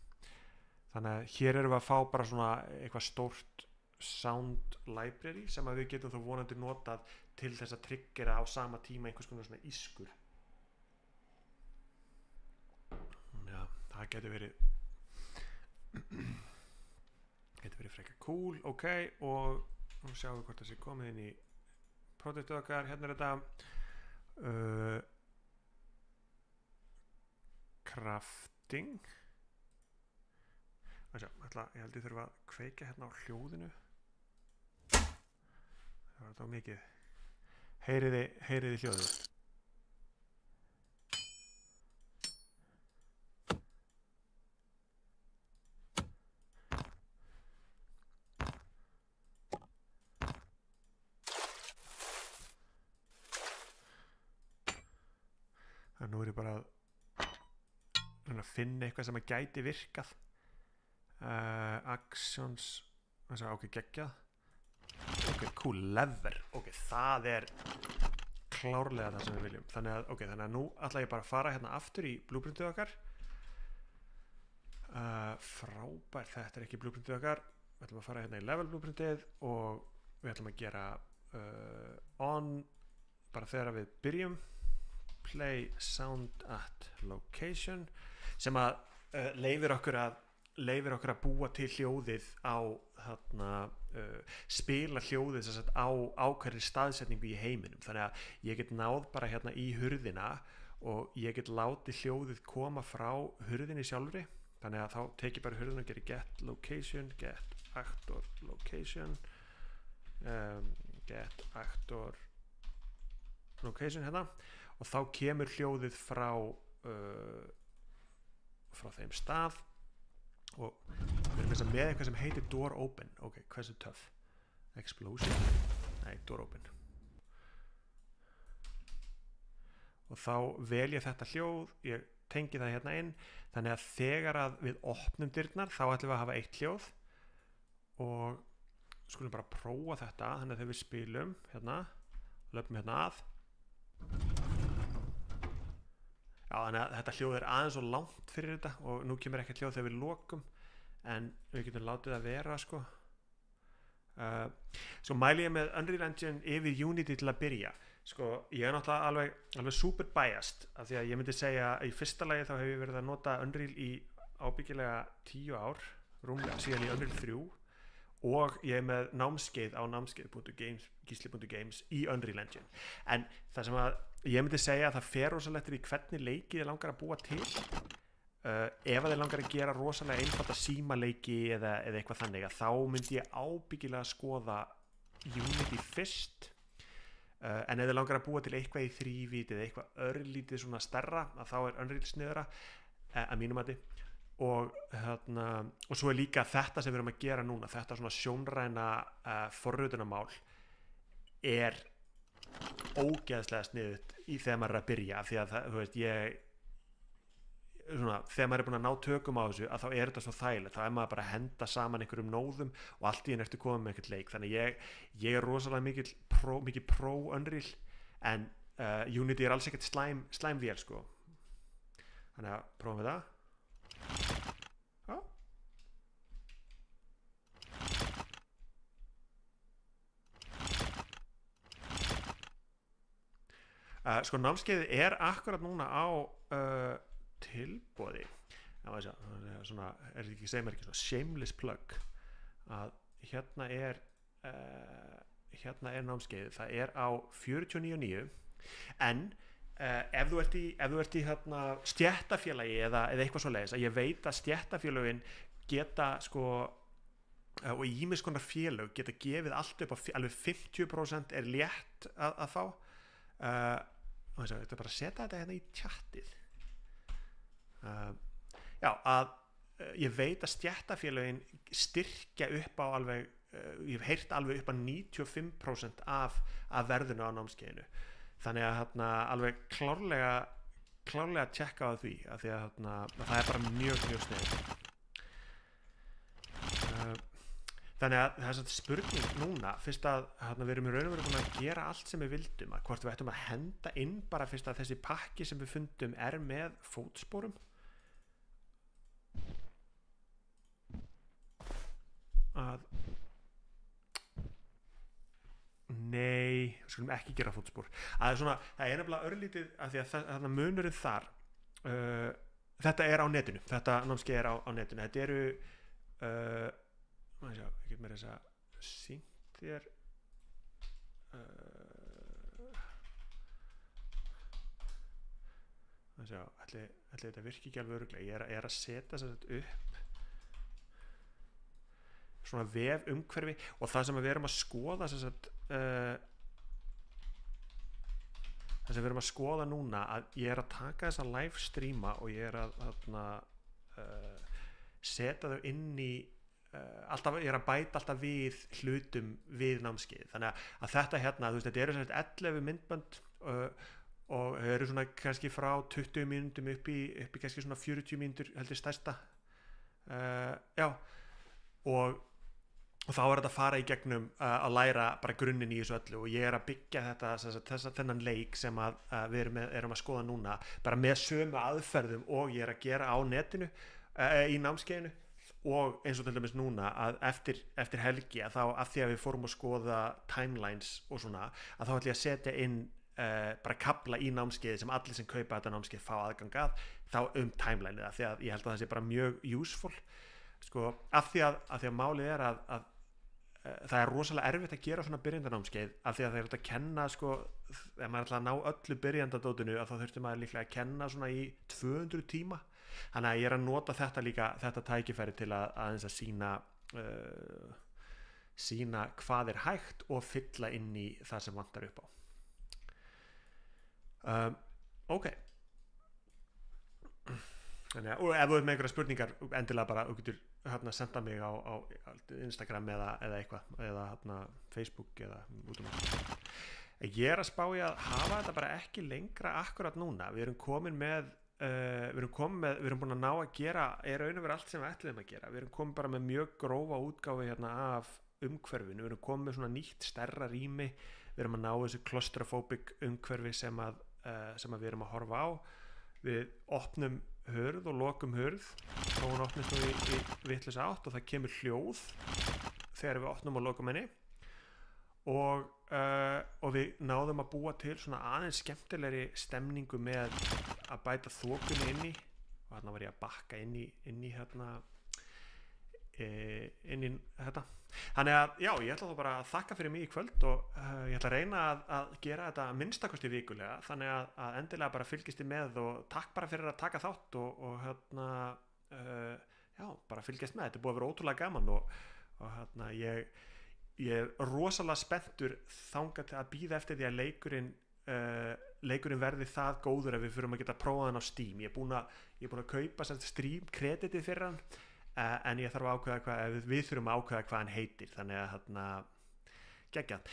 Speaker 2: þannig að hér erum við að fá bara svona eitthvað stórt sound library sem að við getum þó vonandi notað til þess að triggera á sama tíma einhvers konar svona ískur já, það getur verið frekar cool ok, og nú sjáum við hvort það sé komið inn í projektið okkar, hérna þetta crafting ég held ég þurfa að kveika hérna á hljóðinu það var þetta á mikið heyriði hljóðið nú er ég bara að finna eitthvað sem að gæti virkað actions ok, geggjað ok, cool, lever, ok, það klárlega það sem við viljum, þannig að nú ætla ég bara að fara hérna aftur í blueprintið okkar. Frábært, þetta ekki blueprintið okkar, við ætlum að fara hérna í level blueprintið og við ætlum að gera on, bara þegar við byrjum, play sound at location, sem að leyfir okkur að búa til hljóðið á spila hljóðið sem sagt á ákveðri staðsetningu í heiminum, þannig að ég get náð bara hérna í hurðina og ég get látið hljóðið koma frá hurðinni sjálfri, þannig að þá tek ég bara hurðina og gerir get location, get actor location, get actor location hérna, og þá kemur hljóðið frá þeim stað og við erum með eitthvað sem heitir door open, ok, hversu töff, explosion, nei, door open, og þá vel ég þetta hljóð, ég tengi það hérna inn, þannig að þegar að við opnum dyrnar þá ætlum við að hafa eitt hljóð og skulum bara prófa þetta, þannig að þegar við spilum hérna, löpum hérna að, já, þannig að þetta hljóð aðeins svo langt fyrir þetta og nú kemur ekki hljóð þegar við lokum, en við getum látið að vera sko. Svo mæli ég með Unreal Engine yfir Unity til að byrja, sko, ég náttúrulega alveg super biased, af því að ég myndi segja að í fyrsta lagi þá hef ég verið að nota Unreal í ábyggilega 10 ár, rúmlega síðan í Unreal 3 og ég er með námskeið á námskeið.games í Unreal Engine, en það sem að ég myndi segja að það fer rosalega eftir í hvernig leiki þið langar að búa til, ef að þið langar að gera rosalega einfalda símaleiki eða eitthvað þannig, að þá myndi ég ábyggilega að skoða Unity fyrst, en ef þið langar að búa til eitthvað í 3-víti eða eitthvað örlítið svona stærra, að þá Unreal sniðra að mínum mati, og svo líka þetta sem við erum að gera núna, þetta svona sjónræna forritunarmál ógeðslega sniðut í þegar maður að byrja, af því að þú veist, þegar maður búin að ná tökum á þessu, að þá þetta svo þægilegt, þá maður bara að henda saman einhverjum nóðum og allt í einu ertu komið með einhvern leik, þannig ég rosalega mikið pro Unreal, en Unity alls ekkert slæm vél sko, þannig að prófum við það. Sko námskeiðið akkurat núna á tilboði, svona, ekki segja mér ekki svona shameless plug, að hérna er námskeiðið, það á 49.9, en ef þú ert í stéttarfélagi eða eitthvað svoleiðis, að ég veit að stéttarfélögin geta sko, og ýmis konar félög geta gefið allt upp á alveg 50% létt að fá, þetta bara að setja þetta hérna í tjattið, já, að ég veit að stéttarfélögin styrkja upp á alveg, ég hef heyrt alveg upp á 95% af verðinu á námskeiðinu, þannig að alveg klárlega að tjekka á því, af því að það bara mjög sniðugt. Þannig að það er spurning núna, fyrst að við erum í raun og veru búin að gera allt sem við vildum, að hvort við ættum að henda inn bara fyrst að þessi pakki sem við fundum með fótsporum, að nei, við skulum ekki gera fótspor, að það nefnilega örlítið, af því að munurinn þar, þetta á netinu, þetta námskeið á netinu, þetta eru ég get mér þess að sýnt þér ætli þetta virki ekki alveg örugglega, ég er að setja upp svona vef umhverfi, og það sem við erum að skoða það sem við erum að skoða núna, að ég er að taka þessa live streama og ég er að setja þau inn í alltaf, ég er að bæta alltaf við hlutum við námskeið, þannig að þetta hérna, þú veist, þetta eru 11 myndbönd og þau eru svona kannski frá 20 mínútum upp í kannski svona 40 mínútur heldur stærsta, já, og og þá þetta að fara í gegnum að læra bara grunninn í þessu öllu og ég að byggja þennan leik sem við erum að skoða núna bara með sömu aðferðum og ég að gera á netinu í námskeiðinu og eins og til dæmis núna að eftir helgi að þá af því að við fórum að skoða timelines og svona að þá ætla ég að setja inn bara kafla í námskeiði sem allir sem kaupa þetta námskeið fá aðgang að þá timeline því að ég held að það sé bara mjög useful sko, af því að málið er að það er rosalega erfitt að gera svona byrjandanámskeið af því að það er að kenna sko, ef maður ætla að ná öllu byrjandadótinu að þá þurfti maður líklega að kenna svona í 200 tíma þannig að ég að nota þetta tækifæri til að aðeins að sína hvað er hægt og fylla inn í það sem vantar upp á ok þannig að, og ef þú ert með einhverja spurningar endilega bara, þú getur senda mig á Instagram eða eitthvað eða Facebook eða út ég að spá í að hafa þetta bara ekki lengra akkurat núna, við erum komin með við erum búin að ná að gera raun og vera allt sem við ætluðum að gera við erum komin bara með mjög grófa útgáfu af umhverfinu, við erum komin með svona nýtt stærra rými, við erum að ná þessu claustrophobic umhverfi sem við erum að horfa á við opnum hurð og lokum hurð og hún opnist nú í vitlausa átt og það kemur hljóð þegar við opnum og lokum henni og við náðum að búa til svona aðeins skemmtilegri stemningu með að bæta þokunni inn í og hérna var ég að bakka inn í þetta þannig að já, ég ætla þá bara að þakka fyrir mig í kvöld og ég ætla að reyna að gera þetta minnstakosti vikulega þannig að endilega bara fylgist þið með og takk bara fyrir að taka þátt og já, bara fylgjast með, þetta er búið að vera ótrúlega gaman og ég er rosalega spenntur þangað til að bíða eftir því að leikurinn verði það góður að við fyrir að geta prófað hann á Steam ég er búin að kaupa Steam kreditið fyrir hann en ég þarf að ákveða við þurfum að ákveða hvað hann heitir þannig að geggjað